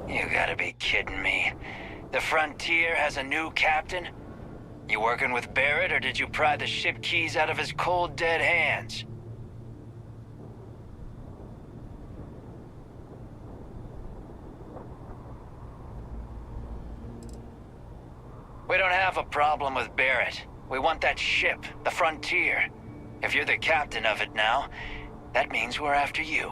You gotta be kidding me. The Frontier has a new captain? You working with Barrett, or did you pry the ship keys out of his cold, dead hands? We don't have a problem with Barrett. We want that ship, the Frontier. If you're the captain of it now, that means we're after you.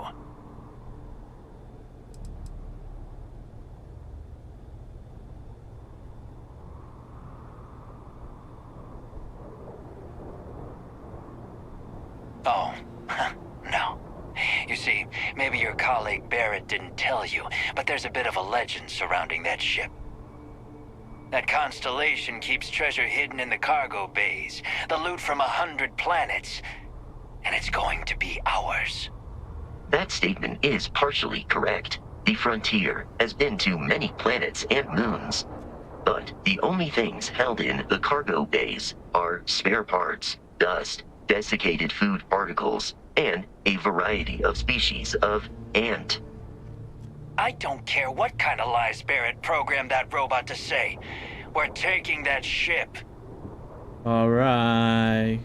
Oh, no. You see, maybe your colleague Barrett didn't tell you, but there's a bit of a legend surrounding that ship. That constellation keeps treasure hidden in the cargo bays, the loot from 100 planets, and it's going to be ours. That statement is partially correct. The Frontier has been to many planets and moons. But the only things held in the cargo bays are spare parts, dust, desiccated food particles, and a variety of species of ant. I don't care what kind of lies Barrett programmed that robot to say. We're taking that ship. All right.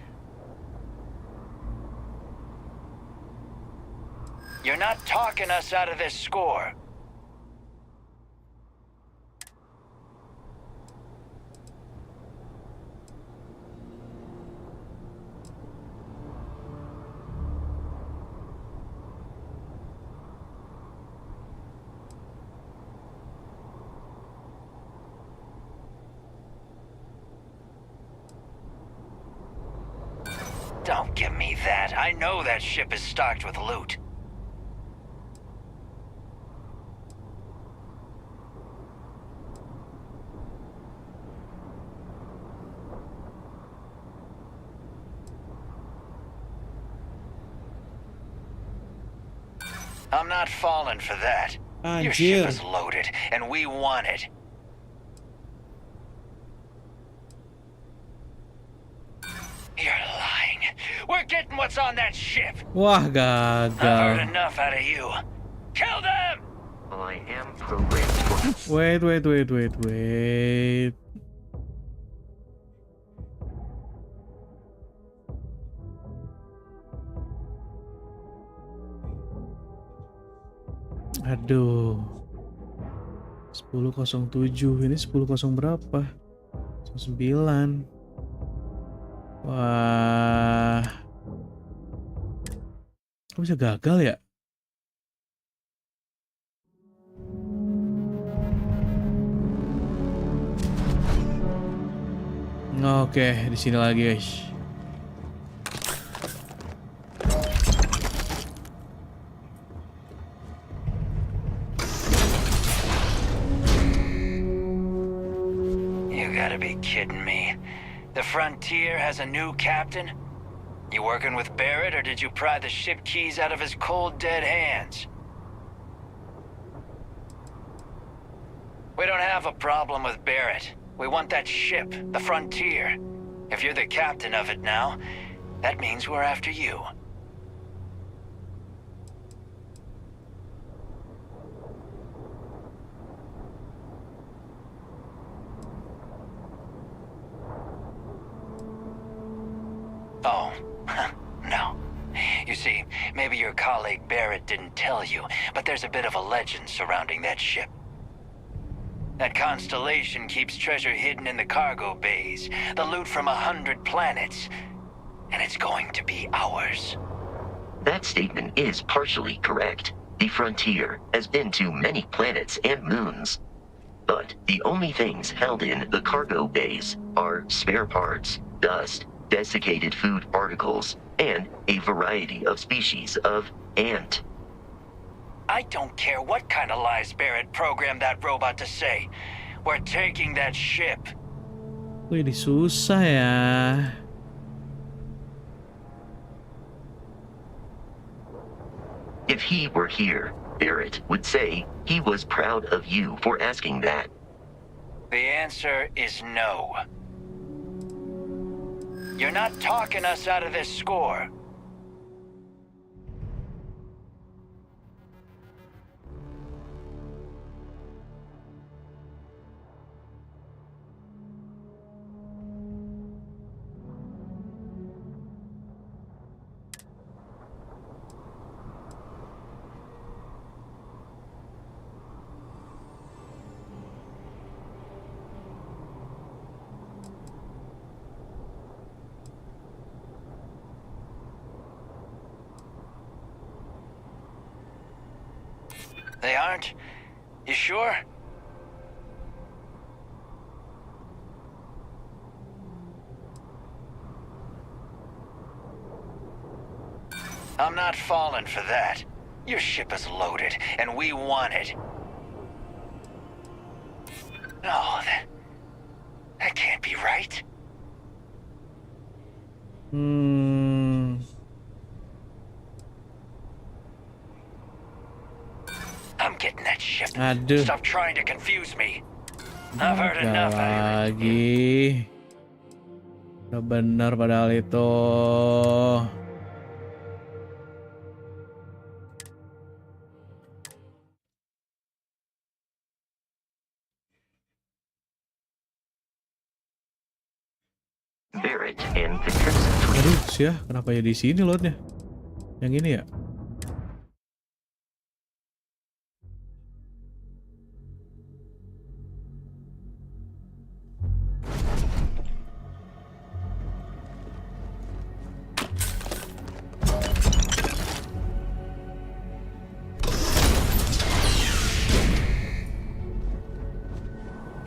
You're not talking us out of this score. Don't give me that. I know that ship is stocked with loot. I'm not falling for that. Your ship is loaded, and we want it. You're lying. We're getting what's on that ship. Wah, I've heard gagal. enough out of you. Kill them! I am programmed for... Wait. Aduh. 10.07. Ini 10.0 berapa? 09. Wah. Kok bisa gagal ya? Oke, di sini lagi, guys. You gotta be kidding me. The Frontier has a new captain? You working with Barrett, or did you pry the ship keys out of his cold, dead hands? We don't have a problem with Barrett. We want that ship, the Frontier. If you're the captain of it now, that means we're after you. Oh, no. You see, maybe your colleague Barrett didn't tell you, but there's a bit of a legend surrounding that ship. That constellation keeps treasure hidden in the cargo bays, the loot from 100 planets, and it's going to be ours. That statement is partially correct. The Frontier has been to many planets and moons. But the only things held in the cargo bays are spare parts, dust, desiccated food particles, and a variety of species of ant. I don't care what kind of lies Barrett programmed that robot to say. We're taking that ship. Wih, ini susah ya. If he were here, Barrett would say he was proud of you for asking that. The answer is no. You're not talking us out of this score. They aren't? You sure? I'm not falling for that. Your ship is loaded, and we want it. No, that can't be right. I'm getting that ship. Aduh. Stop trying to confuse me. I've heard enough out of it. Lagi. Udah bener padahal itu. Barrett and Bethesda. Aduh, sih ya, kenapa ya di sini loadnya? Yang ini ya?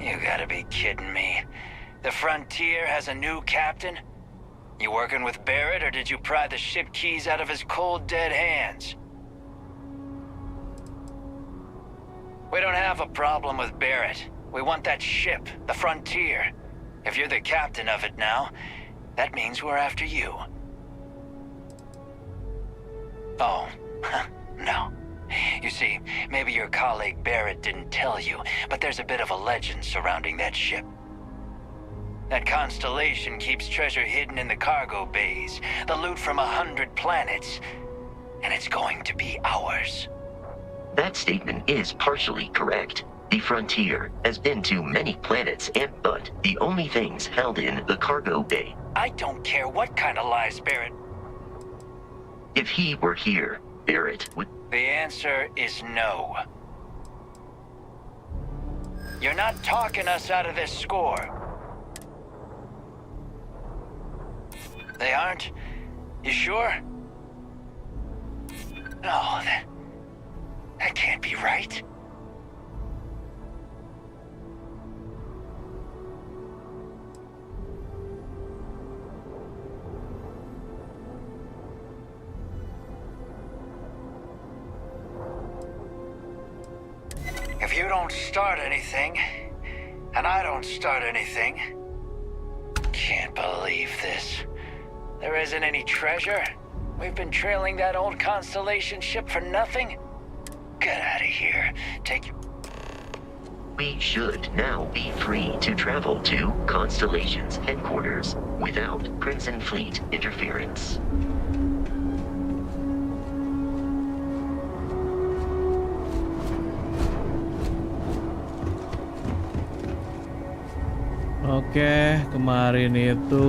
You gotta be kidding me. The Frontier has a new captain? You working with Barrett, or did you pry the ship keys out of his cold, dead hands? We don't have a problem with Barrett. We want that ship, the Frontier. If you're the captain of it now, that means we're after you. Oh, no. You see, maybe your colleague Barrett didn't tell you, but there's a bit of a legend surrounding that ship. That constellation keeps treasure hidden in the cargo bays, the loot from 100 planets, and it's going to be ours. That statement is partially correct. The Frontier has been to many planets but the only things held in the cargo bay. I don't care what kind of lies Barrett. If he were here, Barrett would... The answer is no. You're not talking us out of this score. They aren't? You sure? No, that can't be right. If you don't start anything, and I don't start anything, can't believe this. There isn't any treasure? We've been trailing that old Constellation ship for nothing? Get out of here. Take your... We should now be free to travel to Constellation's headquarters without Crimson Fleet interference. Oke, kemarin itu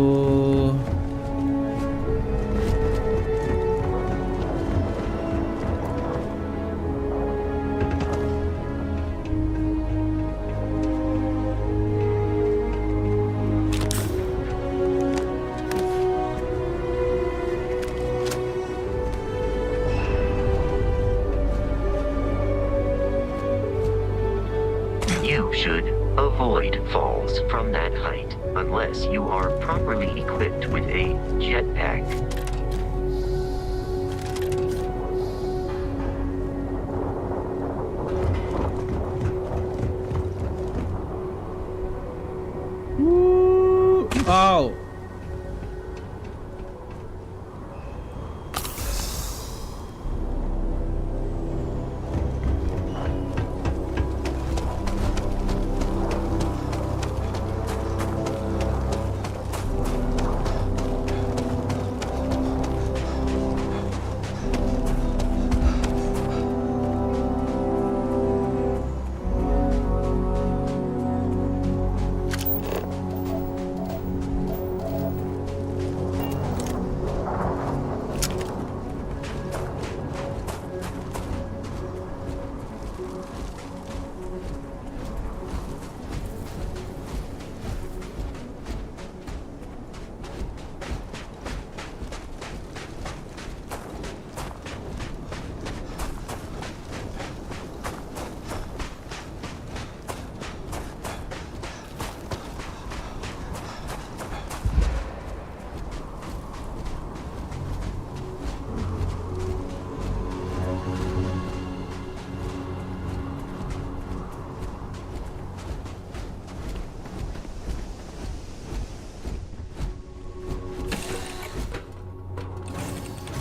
You should avoid falls from that height unless you are properly equipped with a jetpack. oh.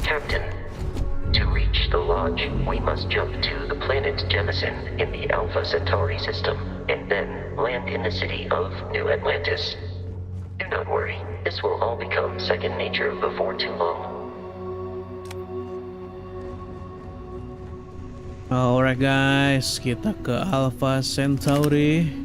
Captain, to reach the lodge, we must jump to the planet Jemison in the Alpha Centauri system, and then land in the city of New Atlantis. Do not worry, this will all become second nature before too long. Alright guys, kita ke Alpha Centauri.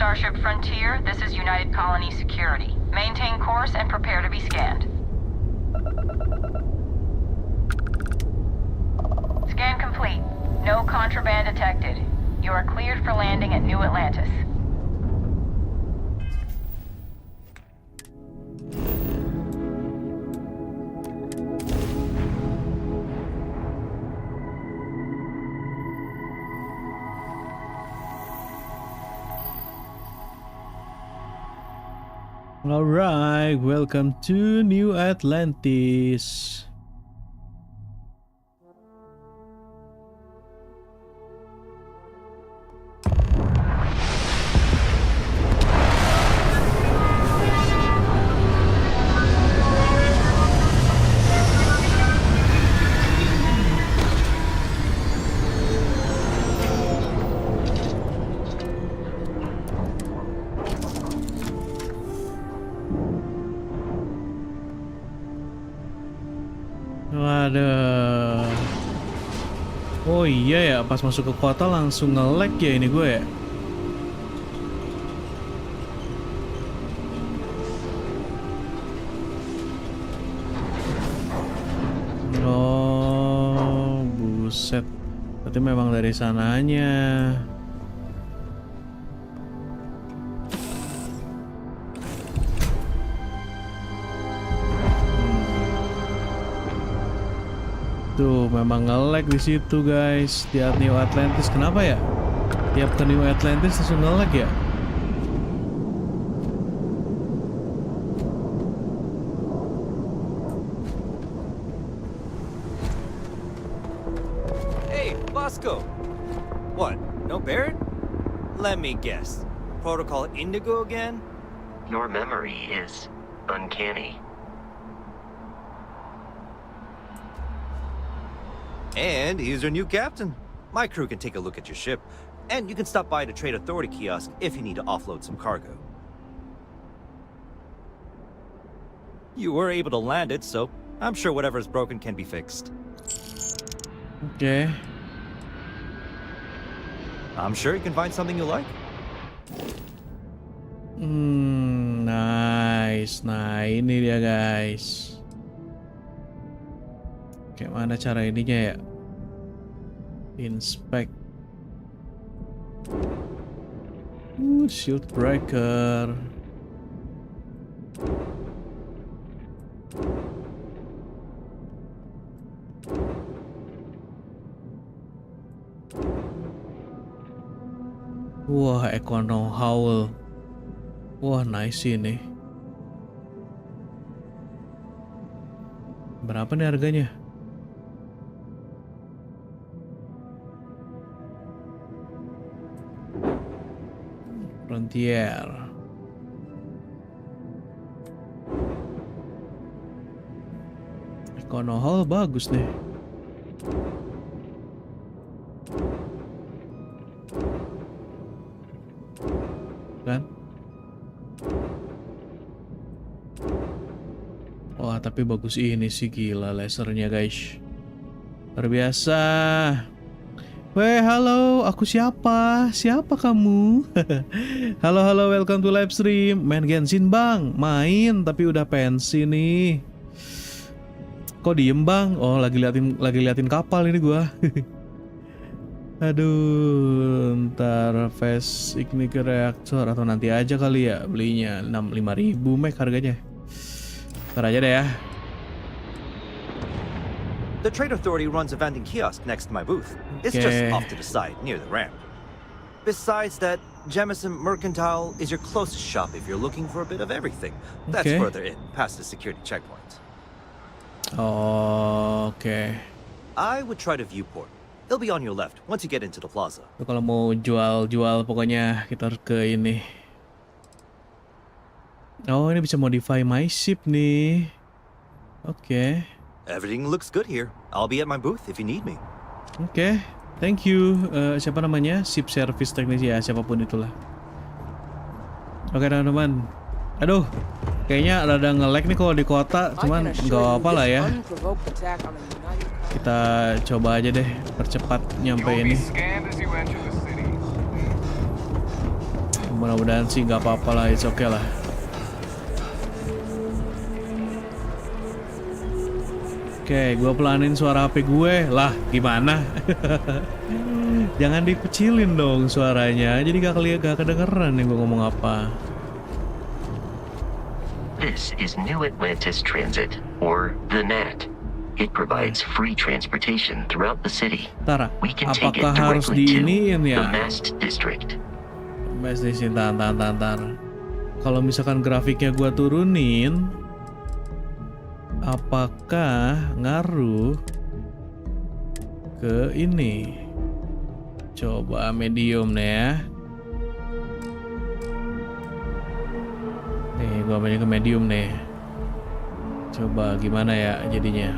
Starship Frontier, this is United Colony Security. Maintain course and prepare to be scanned. Scan complete. No contraband detected. You are cleared for landing at New Atlantis. Alright, welcome to New Atlantis. Aduh. Oh iya ya, pas masuk ke kota langsung nge-lag ya ini gue ya. Oh, buset. Berarti memang dari sananya. Tuh, memang nge-lag di situ guys. Di New Atlantis. Kenapa ya? Tiap ke New Atlantis langsung nge-lag ya? Hey, Bosco. What? No Barrett? Let me guess. Protocol Indigo again? Your memory is uncanny. And he's your new captain. My crew can take a look at your ship, and you can stop by the Trade Authority kiosk if you need to offload some cargo. You were able to land it, so I'm sure whatever's broken can be fixed. Okay. I'm sure you can find something you like. Nice. Nah, ini dia guys. Kayak mana cara ininya ya? Inspect. Shield breaker. Wah, Econo Howl. Wah, nice ini. Berapa nih harganya? Frontier. Econo Hall bagus nih. Kan? Wah, tapi bagus ini sih, gila lasernya guys. Luar biasa. Weh, halo, aku siapa? Siapa kamu? Halo, welcome to live stream. Main Genshin bang, main tapi udah pensi nih. Kok diem bang? Oh, lagi liatin kapal ini gua. Aduh, ntar fast ignite reactor atau nanti aja kali ya belinya. 5.000 mek harganya. Ntar aja deh ya. The Trade Authority runs a vending kiosk next to my booth. It's just off to the side, near the ramp. Besides that, Jemison Mercantile is your closest shop if you're looking for a bit of everything. That's further in, past the security checkpoint. Oh, oke. I would try the viewport. It'll be on your left once you get into the plaza. Kalau mau jual pokoknya kita harus ke ini. Oh, ini bisa modify my ship nih. Oke. Everything looks good here. I'll be at my booth if you need me. Oke, thank you. Siapa namanya? Ship service teknisi ya, siapapun itulah. Oke teman-teman. Aduh, kayaknya rada nge-lag nih kalau di kota. Cuman nggak apa lah ya. Kita coba aja deh percepat nyampe ini. Mudah-mudahan sih nggak apa-apa lah, it's okay lah. Oke, gue pelanin suara HP gue. Lah, gimana? Jangan dikecilin dong suaranya. Jadi gak kedengeran nih gue ngomong apa. This is New Atlantis Transit, or the NAT. It provides free transportation throughout the city. Tara, We can take it apakah harus directly to diiniin the ya? Mast District. Mast District, tar. Kalau misalkan grafiknya gue turunin, apakah ngaruh ke ini? Coba medium nih ya. Nih, gua ambilnya ke medium nih. Coba gimana ya jadinya?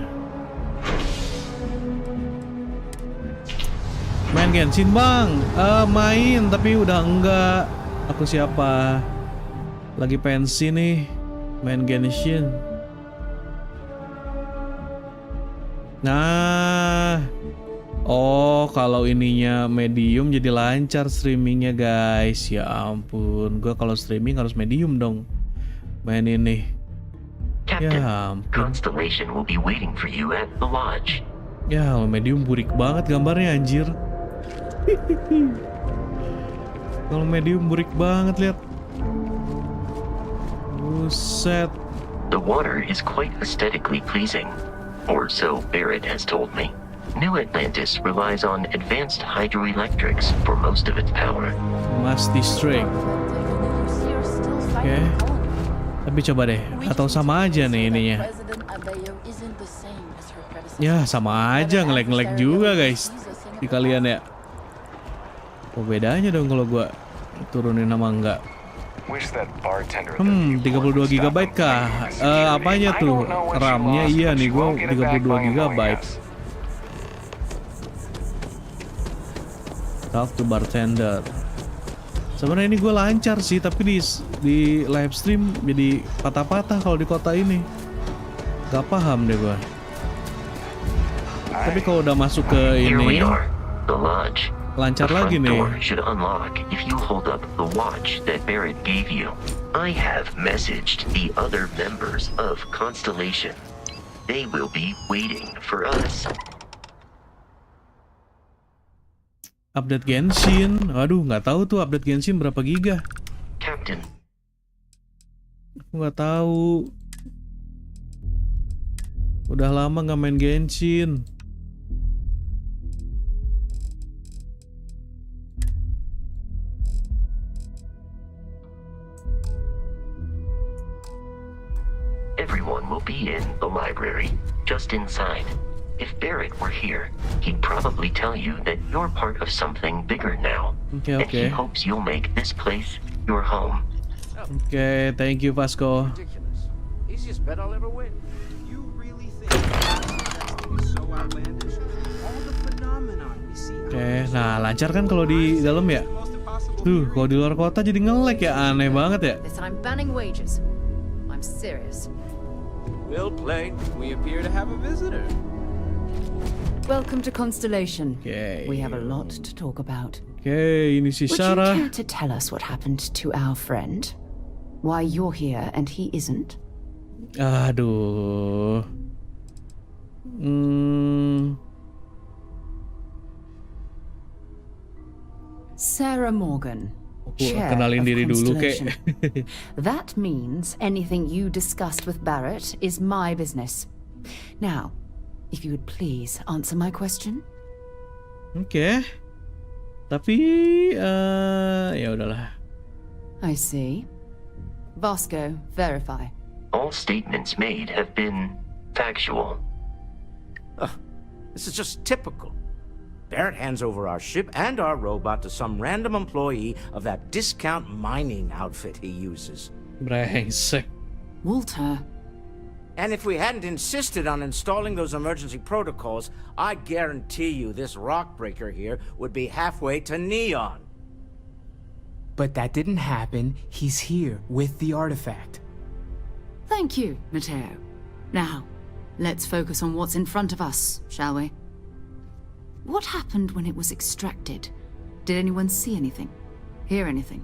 Main Genshin bang? Main tapi udah enggak. Aku siapa? Lagi pensi nih. Main Genshin. Nah, oh kalau ininya medium jadi lancar streamingnya guys. Ya ampun, gue kalau streaming harus medium dong. Main ini. Captain, Ya ampun. Constellation will be waiting for you at the lodge. Ya medium burik banget gambarnya anjir. Kalau medium burik banget lihat. Buset. The water is quite aesthetically pleasing, or so Barrett has told me. New Atlantis relies on advanced hydroelectrics for most of its power. Must distract. Oke. Tapi coba deh, atau sama aja nih ininya. Ya sama aja, nge-lag juga guys. Di kalian ya. Apa bedanya dong kalau gua turunin sama enggak? 32 GB kah? Apanya tuh? RAM-nya iya nih, gua 32 GB. Talk to bartender. Sebenarnya ini gue lancar sih, tapi di live stream jadi patah-patah kalau di kota ini. Gak paham deh gue. Tapi kalau udah masuk ke ini, the lodge. Lancar lagi nih. Should unlock if you hold up the watch that Barrett gave you. I have messaged the other members of Constellation. They will be waiting for us. Update Genshin, waduh nggak tahu tuh update Genshin berapa giga. Captain. Aku nggak tahu. Udah lama nggak main Genshin. Everyone will be in the library, just inside. If Barrett were here, he'd probably tell you that you're part of something bigger now. Okay. And he hopes you'll make this place your home. Okay, thank you Vasco. Ridiculous. Easiest bet I'll ever win. You really think is so outlandish? All the phenomenon we see. Oke, nah lancar kan kalau di dalam ya? Tuh, kalau di luar kota jadi nge-lag ya, aneh banget ya. Listen, I'm banning wages. I'm serious. Well played. We appear to have a visitor. Welcome to Constellation. Okay. We have a lot to talk about. Oke, ini si Would Sarah. you care to tell us what happened to our friend? Why you're here and he isn't? Aduh. Sarah Morgan. Chair Kenalin of diri dulu Constellation. kek. That means anything you discussed with Barrett is my business. Now, if you would please answer my question. Oke. Tapi ya udahlah. I see. Vasco, verify. All statements made have been factual. This is just typical. Barrett hands over our ship and our robot to some random employee of that discount mining outfit he uses. Brengsek. Walter. And if we hadn't insisted on installing those emergency protocols, I guarantee you this rock breaker here would be halfway to Neon. But that didn't happen. He's here with the artifact. Thank you, Matteo. Now, let's focus on what's in front of us, shall we? What happened when it was extracted? Did anyone see anything? Hear anything?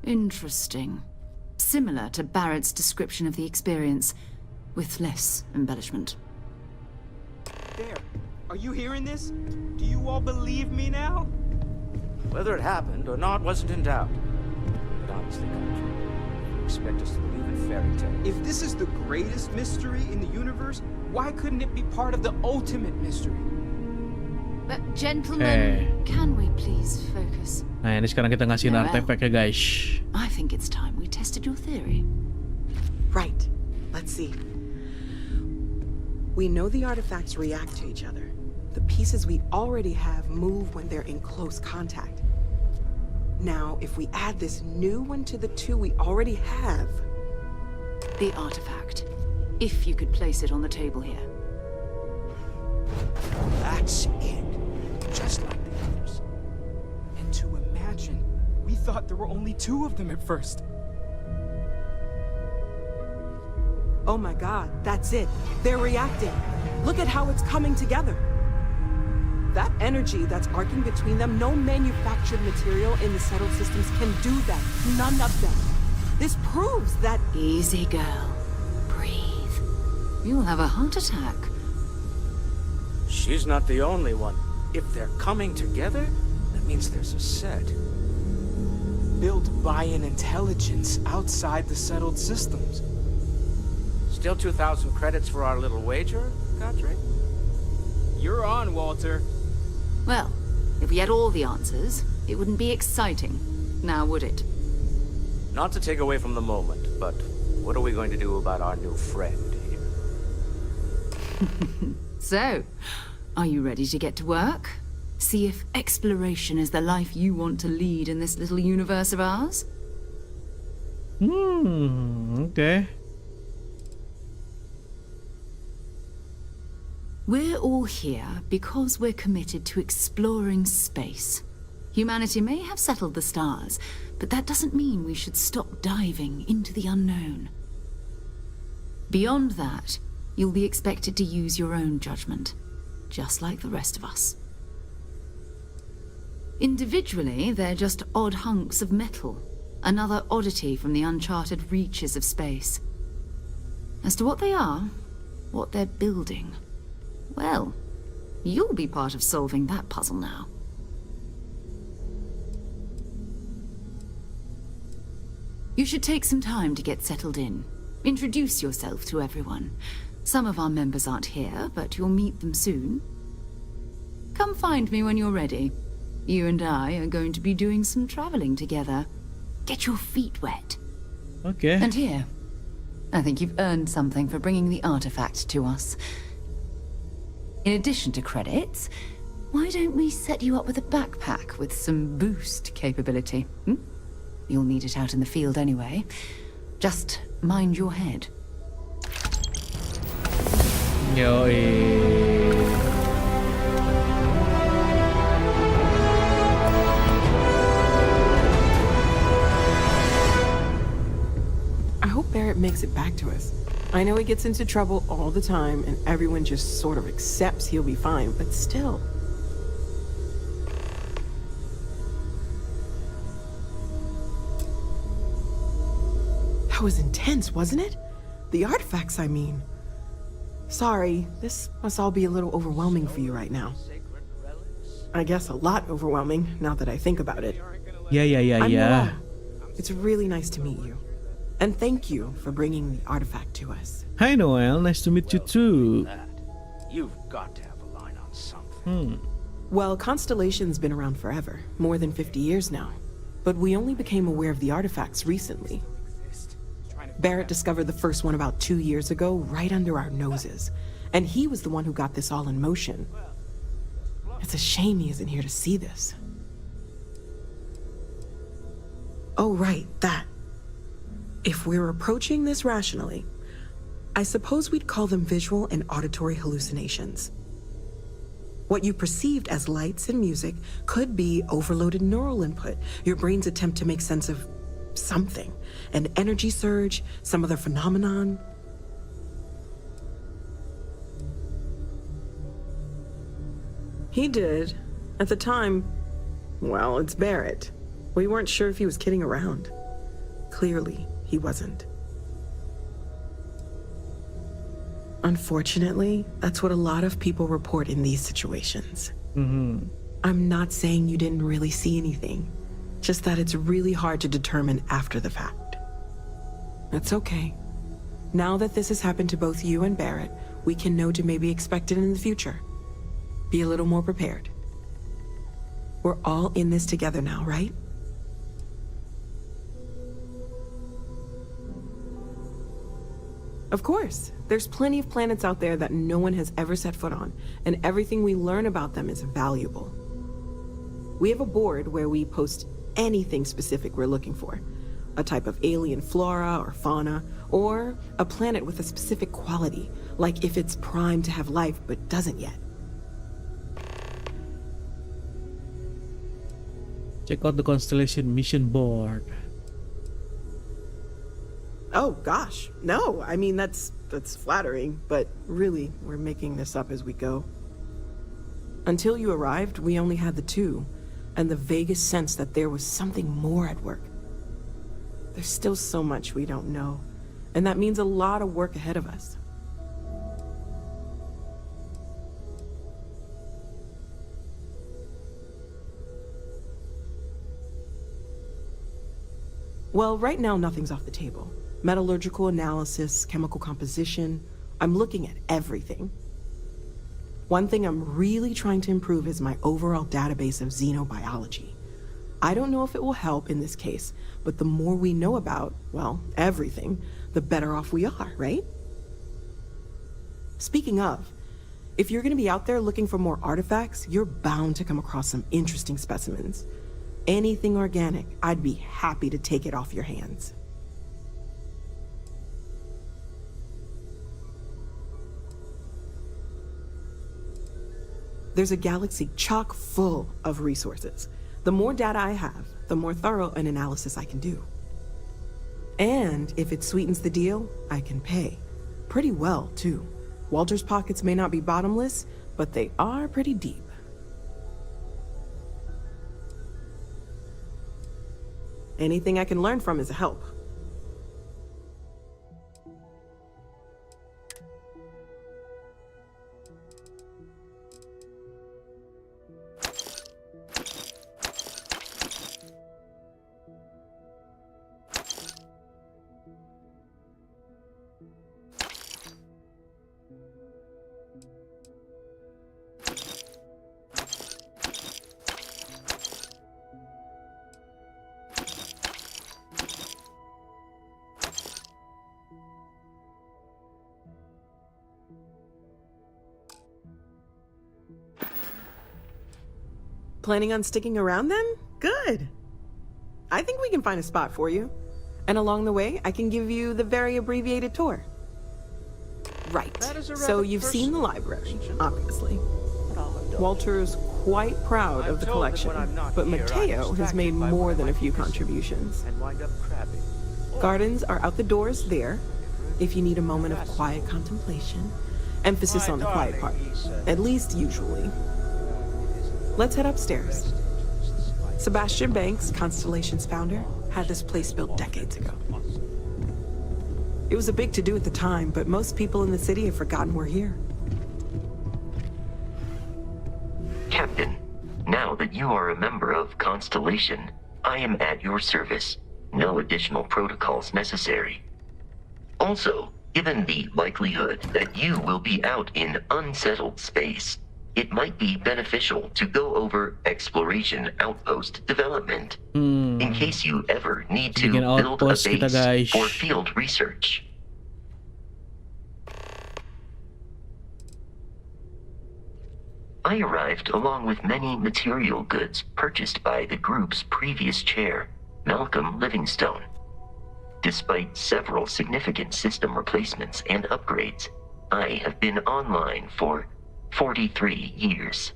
Interesting. Similar to Barrett's description of the experience, with less embellishment. There. Are you hearing this? Do you all believe me now? Whether it happened or not wasn't in doubt. But honestly, you expect us to believe in fairy tales? If this is the greatest mystery in the universe, why couldn't it be part of the ultimate mystery? But gentlemen, can we please focus? Nah, ini sekarang kita ngasihin artefak ya, guys. I think it's time we tested your theory. Right. Let's see. We know the artifacts react to each other. The pieces we already have move when they're in close contact. Now, if we add this new one to the two we already have... The artifact. If you could place it on the table here. That's it. Just like the others. And to imagine We thought there were only 2 of them at first. Oh my god, that's it. They're reacting. Look at how it's coming together. That energy that's arcing between them, no manufactured material in the settled systems can do that. None of them. This proves that... Easy, girl. Breathe. You'll have a heart attack. She's not the only one. If they're coming together, that means there's a set. Built by an intelligence outside the settled systems. Still 2,000 credits for our little wager, Godric? You're on, Walter. Well, if we had all the answers, it wouldn't be exciting. Now would it? Not to take away from the moment, but what are we going to do about our new friend here? So, are you ready to get to work? See if exploration is the life you want to lead in this little universe of ours? Okay. We're all here because we're committed to exploring space. Humanity may have settled the stars, but that doesn't mean we should stop diving into the unknown. Beyond that, you'll be expected to use your own judgment, just like the rest of us. Individually, they're just odd hunks of metal, another oddity from the uncharted reaches of space. As to what they are, what they're building, well, you'll be part of solving that puzzle now. You should take some time to get settled in. Introduce yourself to everyone. Some of our members aren't here, but you'll meet them soon. Come find me when you're ready. You and I are going to be doing some traveling together. Get your feet wet. Okay. And here, I think you've earned something for bringing the artifact to us. In addition to credits, why don't we set you up with a backpack with some boost capability? You'll need it out in the field anyway. Just mind your head. Yoi. I hope Barrett makes it back to us. I know he gets into trouble all the time, and everyone just sort of accepts he'll be fine, but still. That was intense, wasn't it? The artifacts, I mean. Sorry, this must all be a little overwhelming for you right now. I guess a lot overwhelming, now that I think about it. Yeah. I'm Maaw. It's really nice to meet you. And thank you for bringing the artifact to us. Hi Noel, nice to meet you too. You've got to have a line on something. Well, Constellation's been around forever, more than 50 years now. But we only became aware of the artifacts recently. Barrett discovered the first one about 2 years ago, right under our noses. And he was the one who got this all in motion. It's a shame he isn't here to see this. Oh, right, that. If we're approaching this rationally, I suppose we'd call them visual and auditory hallucinations. What you perceived as lights and music could be overloaded neural input, your brain's attempt to make sense of something, an energy surge, some other phenomenon. He did. At the time, well, it's Barrett. We weren't sure if he was kidding around. Clearly, he wasn't. Unfortunately, that's what a lot of people report in these situations. I'm not saying you didn't really see anything, just that it's really hard to determine after the fact. That's okay. Now that this has happened to both you and Barrett, we can know to maybe expect it in the future. Be a little more prepared. We're all in this together now, right? Of course. There's plenty of planets out there that no one has ever set foot on, and everything we learn about them is valuable. We have a board where we post anything specific we're looking for. A type of alien flora or fauna, or a planet with a specific quality, like if it's primed to have life but doesn't yet. Check out the constellation mission board. Oh gosh, no. I mean, that's flattering, but really, we're making this up as we go. Until you arrived, we only had the two, and the vaguest sense that there was something more at work. There's still so much we don't know, and that means a lot of work ahead of us. Well, right now, nothing's off the table. Metallurgical analysis, chemical composition. I'm looking at everything. One thing I'm really trying to improve is my overall database of xenobiology. I don't know if it will help in this case, but the more we know about, well, everything, the better off we are, right? Speaking of, if you're gonna be out there looking for more artifacts, you're bound to come across some interesting specimens. Anything organic, I'd be happy to take it off your hands. There's a galaxy chock full of resources. The more data I have, the more thorough an analysis I can do. And if it sweetens the deal, I can pay. Pretty well, too. Walter's pockets may not be bottomless, but they are pretty deep. Anything I can learn from is a help. Planning on sticking around then? Good. I think we can find a spot for you. And along the way, I can give you the very abbreviated tour. Right. So you've seen the library, obviously. Walter's quite proud of the collection, but Mateo has made more than a few contributions. Gardens are out the doors there, if you need a moment of quiet contemplation. Emphasis on the quiet part, at least usually. Let's head upstairs. Sebastian Banks, Constellation's founder, had this place built decades ago. It was a big to-do at the time, but most people in the city have forgotten we're here. Captain, now that you are a member of Constellation, I am at your service. No additional protocols necessary. Also, given the likelihood that you will be out in unsettled space, it might be beneficial to go over exploration outpost development in case you ever need to build a base for field research. I arrived along with many material goods purchased by the group's previous chair, Malcolm Livingstone. Despite several significant system replacements and upgrades, I have been online for 43 years.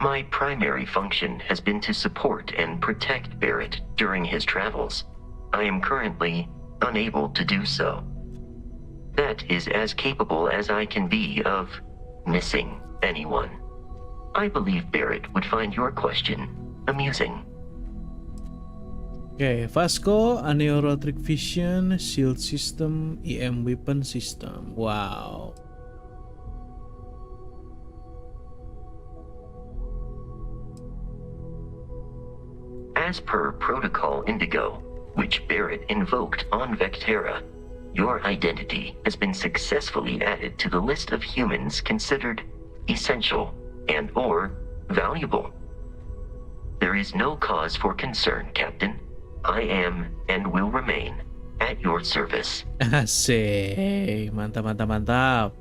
My primary function has been to support and protect Barrett during his travels. I am currently unable to do so. That is as capable as I can be of missing anyone. I believe Barrett would find your question amusing. Okay, Vasco, Aneorotric Vision, Shield System, EM Weapon System. Wow. As per Protocol Indigo, which Barrett invoked on Vectera, your identity has been successfully added to the list of humans considered essential and/or valuable. There is no cause for concern, Captain. I am and will remain at your service. Asik, mantap, mantap, mantap.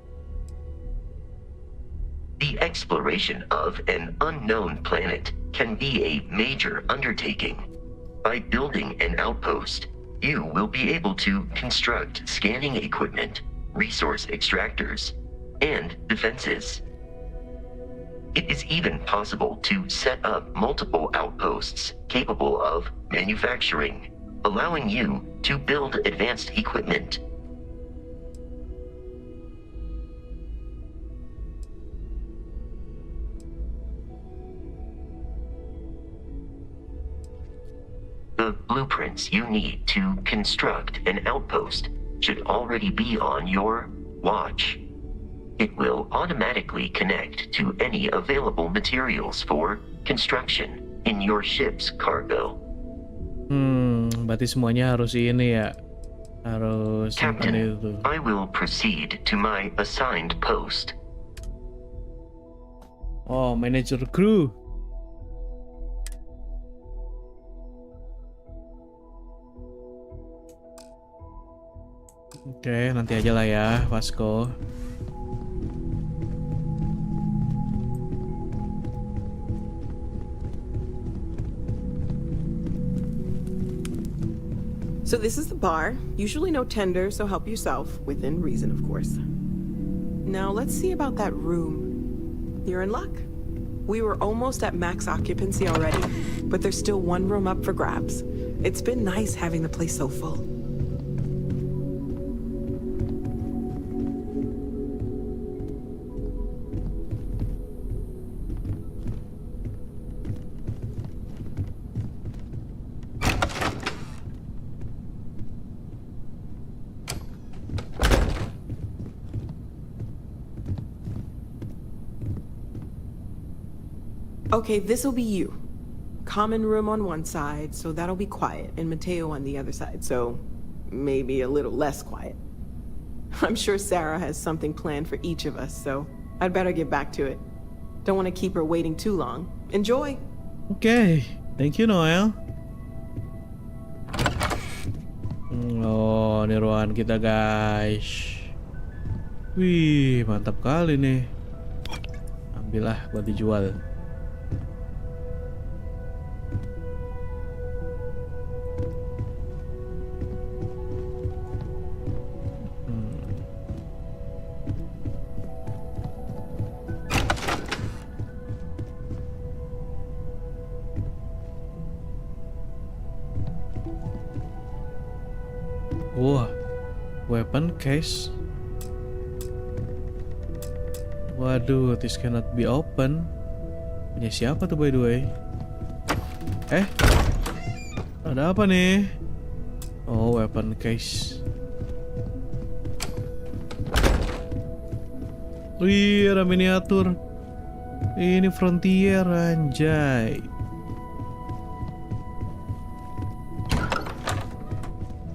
The exploration of an unknown planet can be a major undertaking. By building an outpost, you will be able to construct scanning equipment, resource extractors, and defenses. It is even possible to set up multiple outposts capable of manufacturing, allowing you to build advanced equipment. The blueprints you need to construct an outpost should already be on your watch. It will automatically connect to any available materials for construction in your ship's cargo. Berarti semuanya harus ini ya. Harus simpan Captain, itu. I will proceed to my assigned post. Oh, manager crew. Oke, nanti aja lah ya, Vasco. So this is the bar. Usually no tender, so help yourself, within reason, of course. Now let's see about that room. You're in luck. We were almost at max occupancy already, but there's still one room up for grabs. It's been nice having the place so full. Okay, this'll be you. Common room on one side, so that'll be quiet, and Mateo on the other side, so maybe a little less quiet. I'm sure Sarah has something planned for each of us, so I'd better get back to it. Don't want to keep her waiting too long. Enjoy! Okay, thank you Noel. Oh, ini ruangan kita guys. Wih, mantap kali nih. Ambillah buat dijual. Wah, weapon case. Waduh, this cannot be open. Punya siapa tuh by the way? Ada apa nih? Oh, weapon case. Wih, ada miniatur. Ini Frontier, anjay.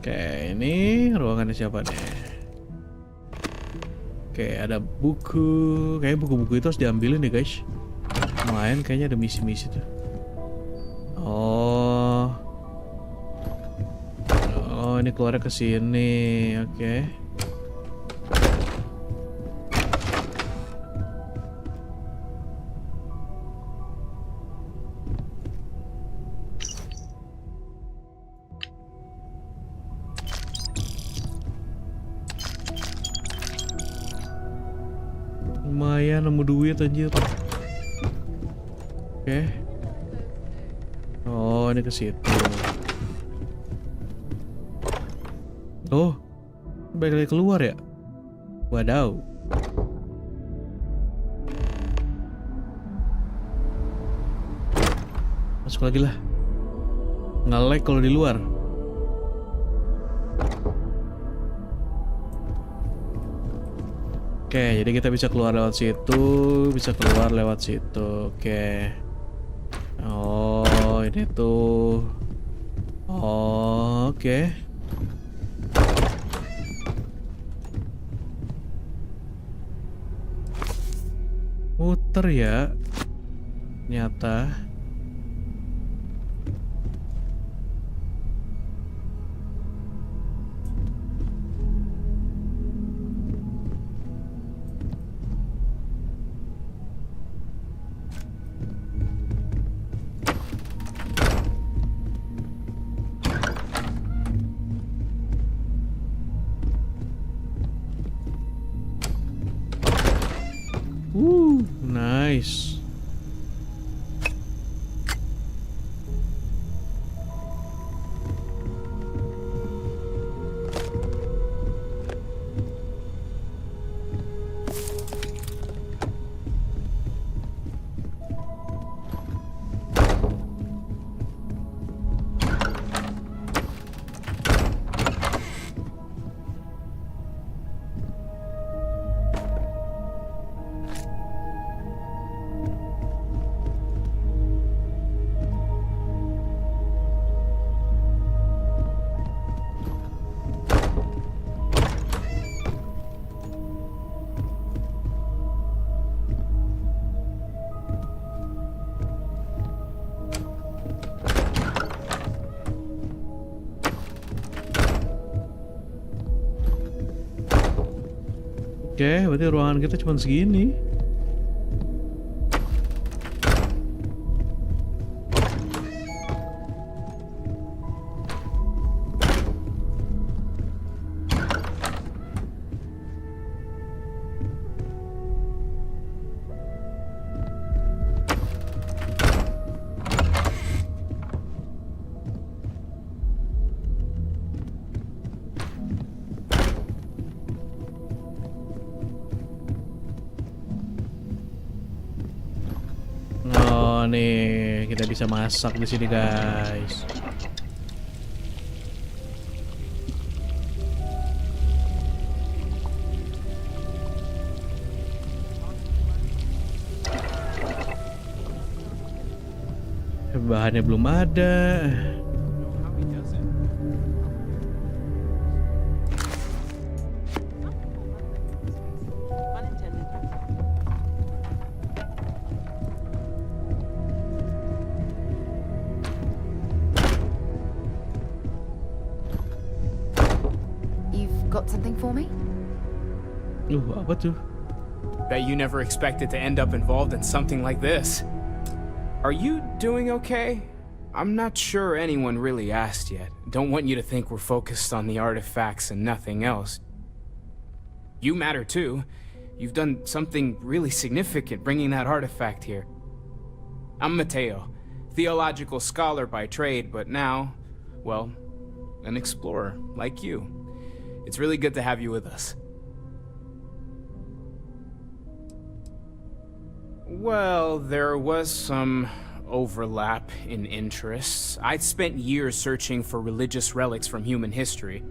Oke, ini ruangannya siapa nih? Oke, ada buku. Kayaknya buku-buku itu harus diambilin nih guys. Lumayan kayaknya ada misi-misi tuh. Oh, ini keluarnya ke sini. Oke. Lumayan nemu duit anjir. Oke. Oh, ini ke situ. Oh, balik lagi keluar ya? Wadaw. Masuk lagi lah. Nge-lag kalau di luar. Oke, jadi kita bisa keluar lewat situ, bisa keluar lewat situ. Oke. Oh, ini tuh. Oh, oke. Muter ya. Nyata. Nice. Oke, berarti ruangan kita cuma segini. Oh nih, kita bisa masak di sini guys. Bahannya belum ada. Got something for me? Apa tuh? Bet you never expected to end up involved in something like this. Are you doing okay? I'm not sure anyone really asked yet. Don't want you to think we're focused on the artifacts and nothing else. You matter too. You've done something really significant bringing that artifact here. I'm Mateo, theological scholar by trade, but now, well, an explorer like you. It's really good to have you with us. Well, there was some overlap in interests. I'd spent years searching for religious relics from human history.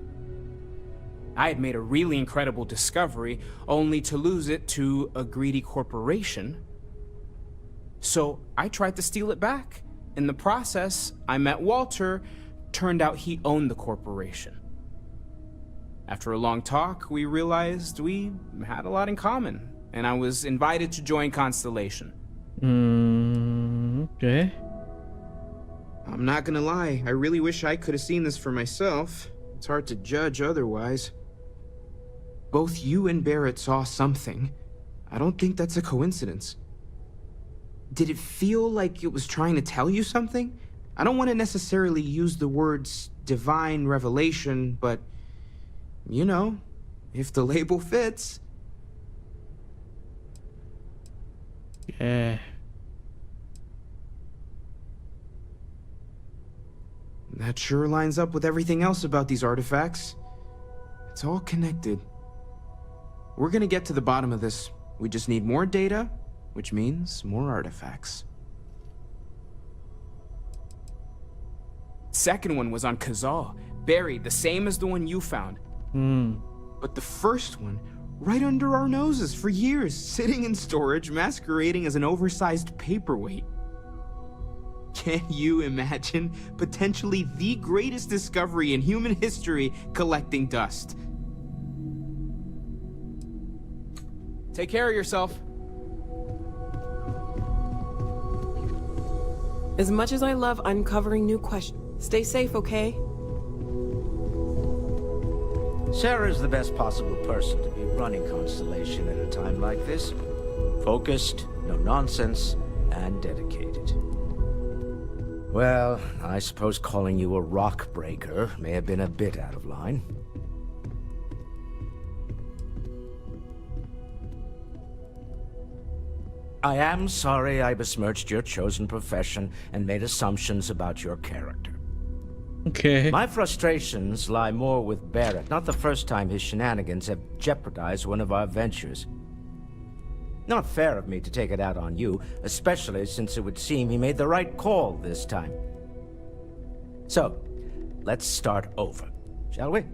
I had made a really incredible discovery, only to lose it to a greedy corporation. So I tried to steal it back. In the process, I met Walter. Turned out he owned the corporation. After a long talk, we realized we had a lot in common, and I was invited to join Constellation. Okay. I'm not gonna lie, I really wish I could have seen this for myself. It's hard to judge otherwise. Both you and Barrett saw something. I don't think that's a coincidence. Did it feel like it was trying to tell you something? I don't want to necessarily use the words divine revelation, but you know, if the label fits. Yeah. That sure lines up with everything else about these artifacts. It's all connected. We're gonna get to the bottom of this. We just need more data, which means more artifacts. Second one was on Kazal, buried the same as the one you found. But the first one, right under our noses for years, sitting in storage, masquerading as an oversized paperweight. Can you imagine potentially the greatest discovery in human history collecting dust? Take care of yourself. As much as I love uncovering new questions, stay safe, okay? Sarah's the best possible person to be running Constellation at a time like this. Focused, no nonsense, and dedicated. Well, I suppose calling you a rock breaker may have been a bit out of line. I am sorry I besmirched your chosen profession and made assumptions about your character. Okay. My frustrations lie more with Barrett, not the first time his shenanigans have jeopardized one of our ventures. Not fair of me to take it out on you, especially since it would seem he made the right call this time. So, let's start over, shall we?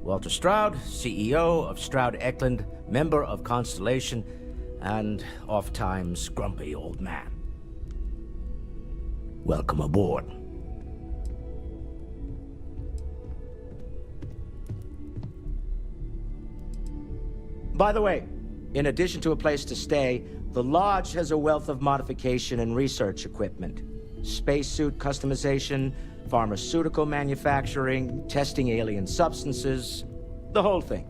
Walter Stroud, CEO of Stroud Eklund, member of Constellation, and oft-times grumpy old man. Welcome aboard. By the way, in addition to a place to stay, the Lodge has a wealth of modification and research equipment. Spacesuit customization, pharmaceutical manufacturing, testing alien substances, the whole thing.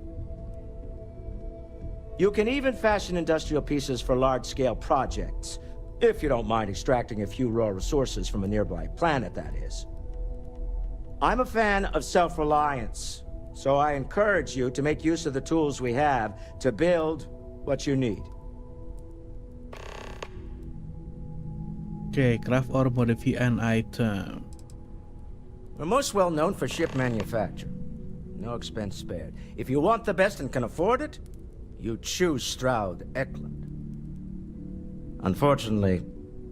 You can even fashion industrial pieces for large-scale projects, if you don't mind extracting a few raw resources from a nearby planet, that is. I'm a fan of self-reliance, so I encourage you to make use of the tools we have to build what you need. Okay, craft or modify an item. We're most well known for ship manufacture. No expense spared. If you want the best and can afford it, you choose Stroud Eklund. Unfortunately,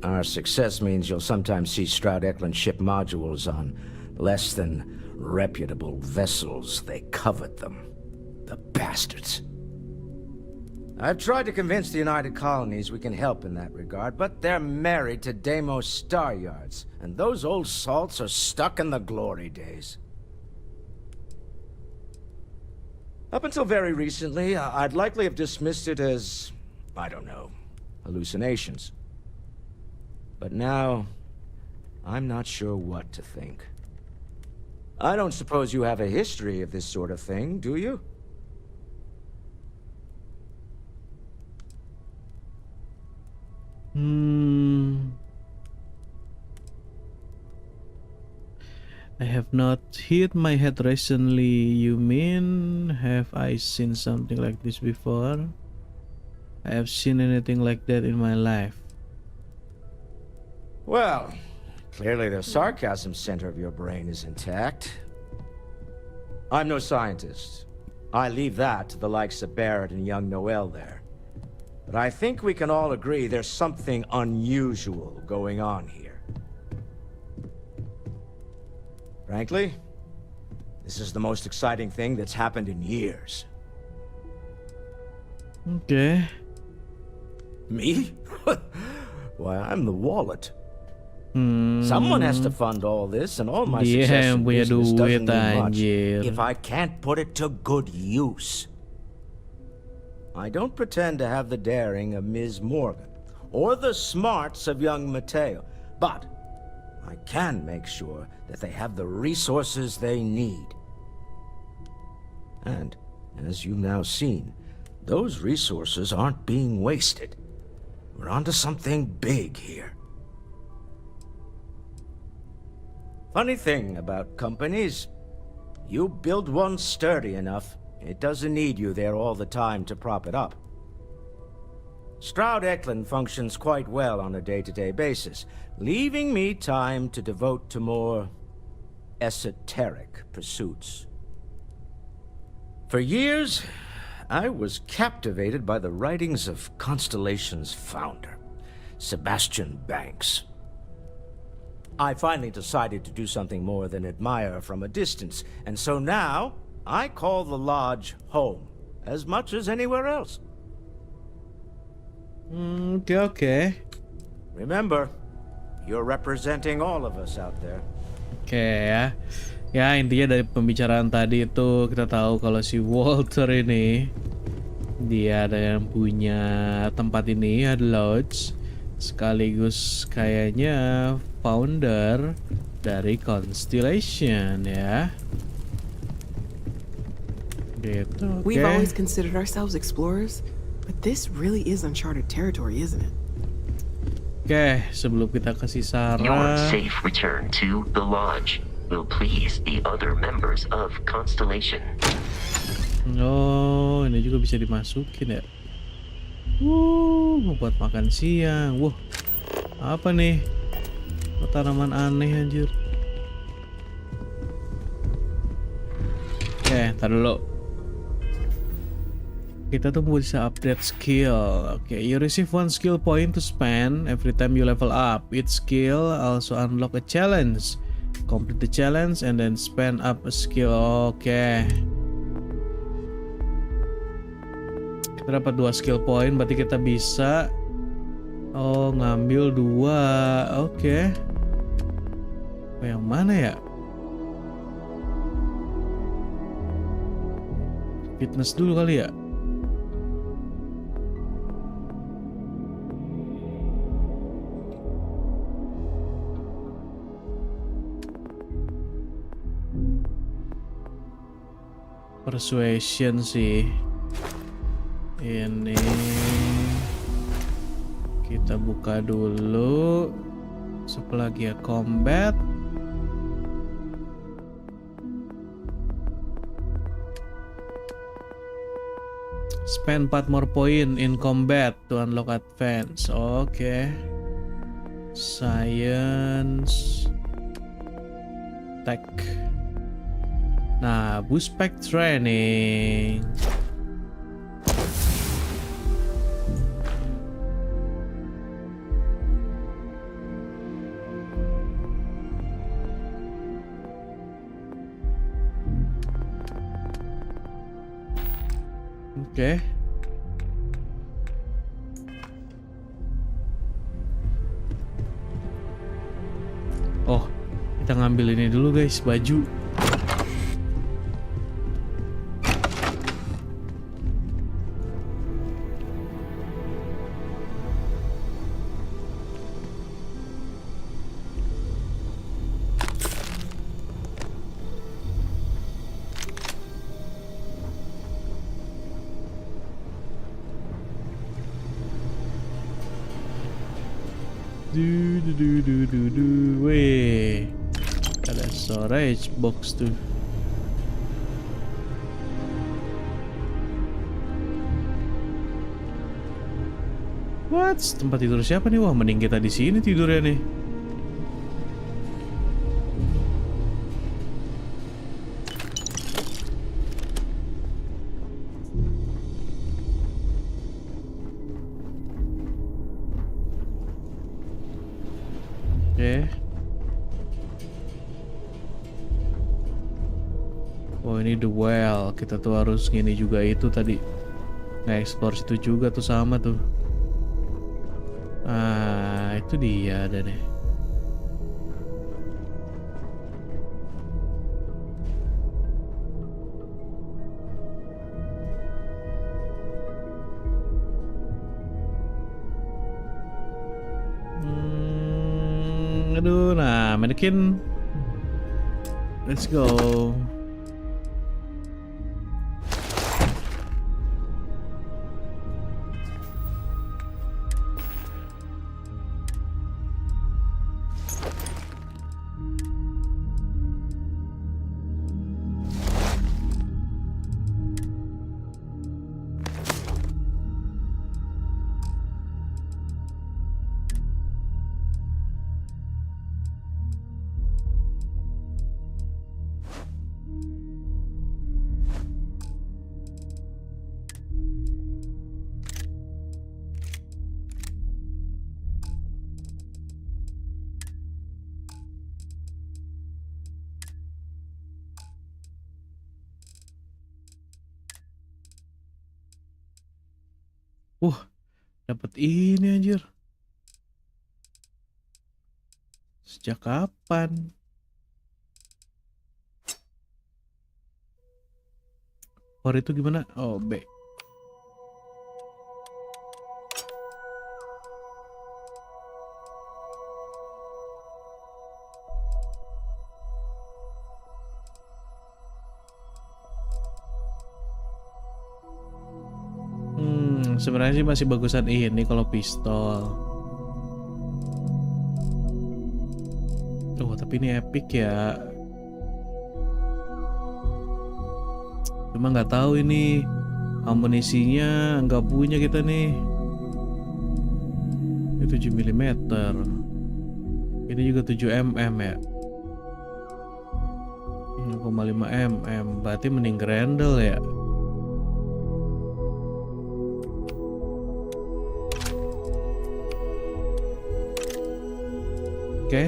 our success means you'll sometimes see Stroud Eklund ship modules on less than reputable vessels. They covet them. The bastards. I've tried to convince the United Colonies we can help in that regard, but they're married to Deimos Star Yards, and those old salts are stuck in the glory days. Up until very recently, I'd likely have dismissed it as, I don't know, hallucinations. But now, I'm not sure what to think. I don't suppose you have a history of this sort of thing, do you? I have not hit my head recently. You mean, have I seen something like this before? I have seen anything like that in my life. Well, clearly the sarcasm center of your brain is intact. I'm no scientist. I leave that to the likes of Barrett and young Noel there. But I think we can all agree there's something unusual going on here. Frankly, this is the most exciting thing that's happened in years. Okay. Me? Why, I'm the wallet. Someone has to fund all this, and all my success in business doesn't mean much if I can't put it to good use. I don't pretend to have the daring of Ms. Morgan, or the smarts of young Matteo, but I can make sure that they have the resources they need. And, as you've now seen, those resources aren't being wasted. We're onto something big here. Funny thing about companies, you build one sturdy enough, it doesn't need you there all the time to prop it up. Stroud Eklund functions quite well on a day-to-day basis, leaving me time to devote to more esoteric pursuits. For years, I was captivated by the writings of Constellation's founder, Sebastian Banks. I finally decided to do something more than admire from a distance, and so now I call the lodge home as much as anywhere else. Okay. Remember, you're representing all of us out there. Oke ya. Ya, intinya dari pembicaraan tadi itu kita tahu kalau si Walter ini dia ada yang punya tempat ini, ada lodge, sekaligus kayaknya founder dari Constellation ya. Gitu. We've always considered ourselves explorers, but this really is uncharted territory, isn't it? Oke, sebelum kita kasih saran. Your safe return to the lodge will please the other members of Constellation. Oh, ini juga bisa dimasukin ya. Buat makan siang. Wah, apa nih? Tanaman aneh anjir. Oke, tar dulu. Kita tuh bisa update skill. Oke, you receive 1 skill point to spend every time you level up. Each skill also unlock a challenge. Complete the challenge and then spend up a skill. Oke. Kita dapat 2 skill point, berarti kita bisa ngambil 2. Oke. Yang mana ya? Fitness dulu kali ya. Persuasion sih. Ini kita buka dulu. Setelah combat. Spend 4 more point in combat to unlock advance. Oke. Science. Tech. Nah, boost pack training. Oke. Oh, kita ngambil ini dulu guys, baju. Weh, ada storage box tuh. What? Tempat tidur siapa nih? Wah, mending kita di sini tidurnya nih. Oh, ini the well. Kita tuh harus gini juga itu tadi. Nge-explore situ juga tuh sama tuh. Ah, itu dia ada deh. Aduh, nah mannequin. Let's go. Dapat ini anjir. Sejak kapan? Or itu gimana? Oh, B. Sebenarnya sih masih bagusan ini kalau pistol. Oh, tapi ini epic ya. Cuma nggak tahu ini amunisinya nggak punya kita nih. Ini 7 mm. Ini juga 7 mm ya. 0,5 mm. Berarti mending Grendel ya. Oke.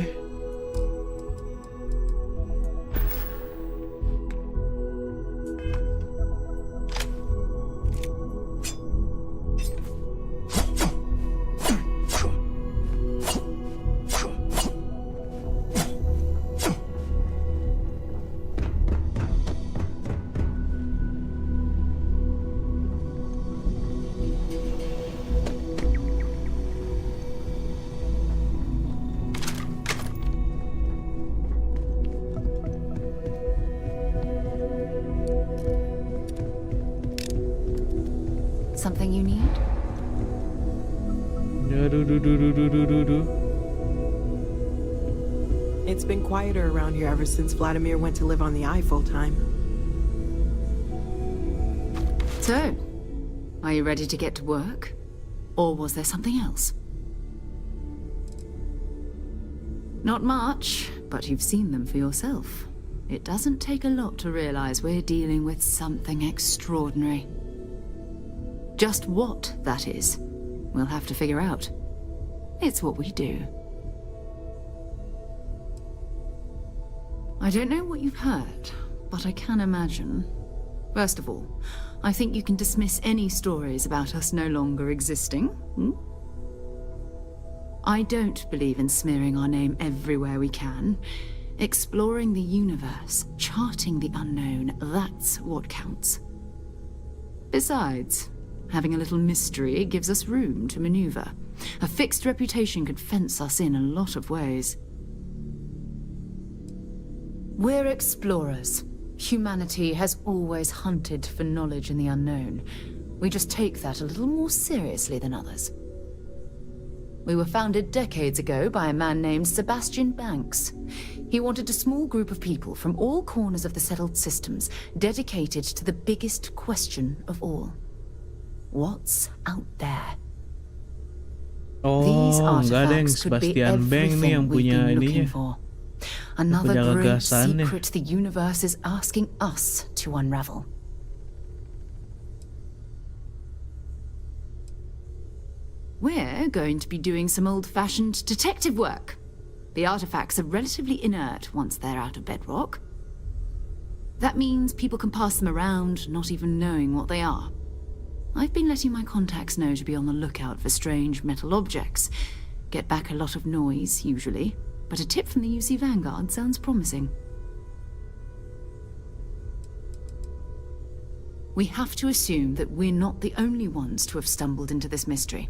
Aduh. It's been quieter around here ever since Vladimir went to live on the eye full time. So, are you ready to get to work? Or was there something else? Not much, but you've seen them for yourself. It doesn't take a lot to realize we're dealing with something extraordinary. Just what that is, we'll have to figure out. It's what we do. I don't know what you've heard, but I can imagine. First of all, I think you can dismiss any stories about us no longer existing. I don't believe in smearing our name everywhere we can. Exploring the universe, charting the unknown, that's what counts. Besides, having a little mystery gives us room to maneuver. A fixed reputation could fence us in a lot of ways. We're explorers. Humanity has always hunted for knowledge in the unknown. We just take that a little more seriously than others. We were founded decades ago by a man named Sebastian Banks. He wanted a small group of people from all corners of the settled systems, dedicated to the biggest question of all. What's out there? Oh, enggak ada yang Sebastian Bank nih yang punya ininya. Another punya great gagasannya. secret the universe is asking us to unravel. We're going to be doing some old-fashioned detective work. The artifacts are relatively inert once they're out of bedrock. That means people can pass them around, not even knowing what they are. I've been letting my contacts know to be on the lookout for strange metal objects. Get back a lot of noise, usually, but a tip from the UC Vanguard sounds promising. We have to assume that we're not the only ones to have stumbled into this mystery.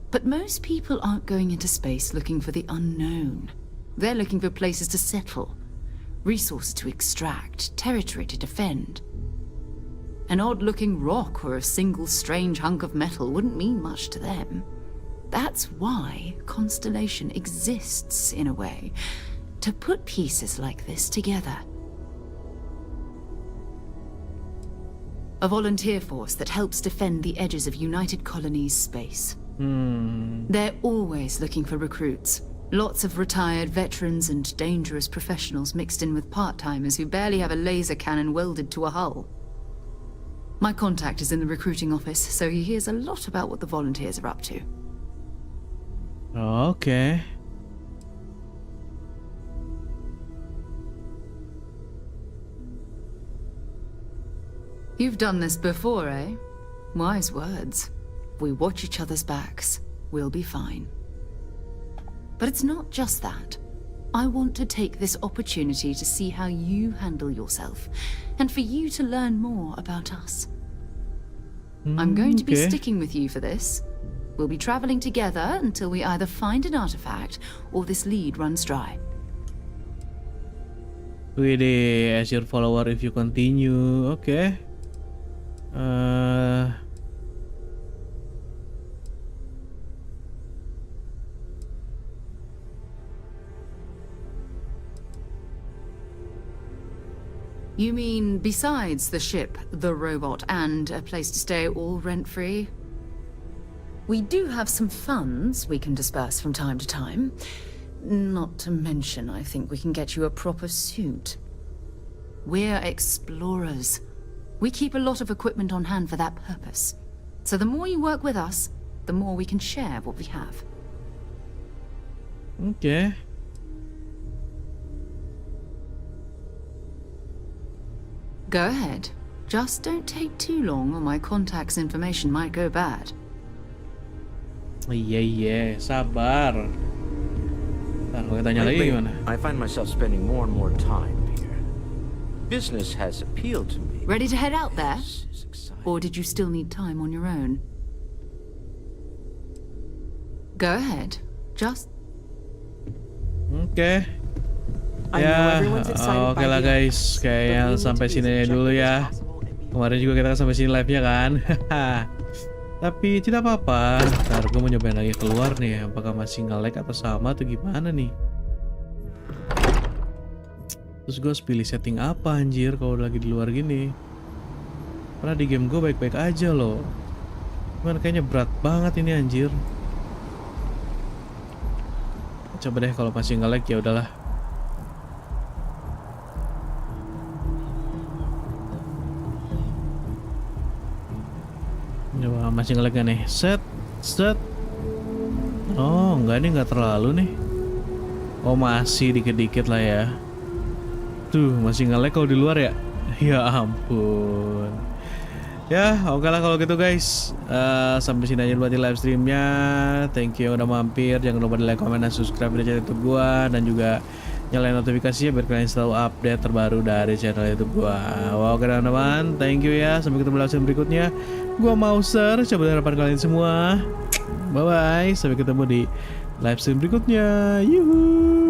But most people aren't going into space looking for the unknown. They're looking for places to settle, resources to extract, territory to defend. An odd-looking rock or a single strange hunk of metal wouldn't mean much to them. That's why Constellation exists, in a way, to put pieces like this together. A volunteer force that helps defend the edges of United Colonies space. They're always looking for recruits. Lots of retired veterans and dangerous professionals mixed in with part-timers who barely have a laser cannon welded to a hull. My contact is in the recruiting office, so he hears a lot about what the volunteers are up to. Okay. You've done this before, eh? Wise words. If we watch each other's backs, we'll be fine. But it's not just that. I want to take this opportunity to see how you handle yourself, and for you to learn more about us. I'm going to be sticking with you for this. We'll be traveling together until we either find an artifact or this lead runs dry. Wede, as your follower if you continue. Okay. You mean besides the ship, the robot, and a place to stay all rent-free? We do have some funds we can disperse from time to time. Not to mention, I think we can get you a proper suit. We're explorers. We keep a lot of equipment on hand for that purpose. So the more you work with us, the more we can share what we have. Okay. Go ahead. Just don't take too long or my contact's information might go bad. Iya, sabar. Ntar gue tanya lagi gimana? I find myself spending more and more time here. Business has appealed to me. Ready to head out there? Or did you still need time on your own? Go ahead. Just... Okay. Ya, oke lah guys, kayaknya sampai sini dulu ya. Kemarin juga kita sampai sini live-nya kan. Tapi tidak apa-apa. Ntar gue mau nyobain lagi keluar nih. Apakah masih nge-lag atau sama atau gimana nih? Terus gue harus pilih setting apa anjir kalau lagi di luar gini. Karena di game gue baik-baik aja loh. Cuman kayaknya berat banget ini anjir. Coba deh kalau masih nge-lag ya udahlah. Coba masih nge-lag gak nih? Set. Oh enggak, ini nggak terlalu nih. Oh masih dikit-dikit lah ya. Tuh masih nge-lag kalau di luar ya. Ya ampun. Ya oke lah kalau gitu guys. Sampai sini aja buat di live streamnya. Thank you udah mampir. Jangan lupa di like, comment, dan subscribe di channel YouTube gua. Dan juga nyalain notifikasinya biar kalian selalu update terbaru dari channel YouTube gua. Oke teman-teman, thank you ya. Sampai ketemu live stream berikutnya. Gua Maawsters, coba harapan kalian semua. Bye bye. Sampai ketemu di live stream berikutnya. Yuhuu.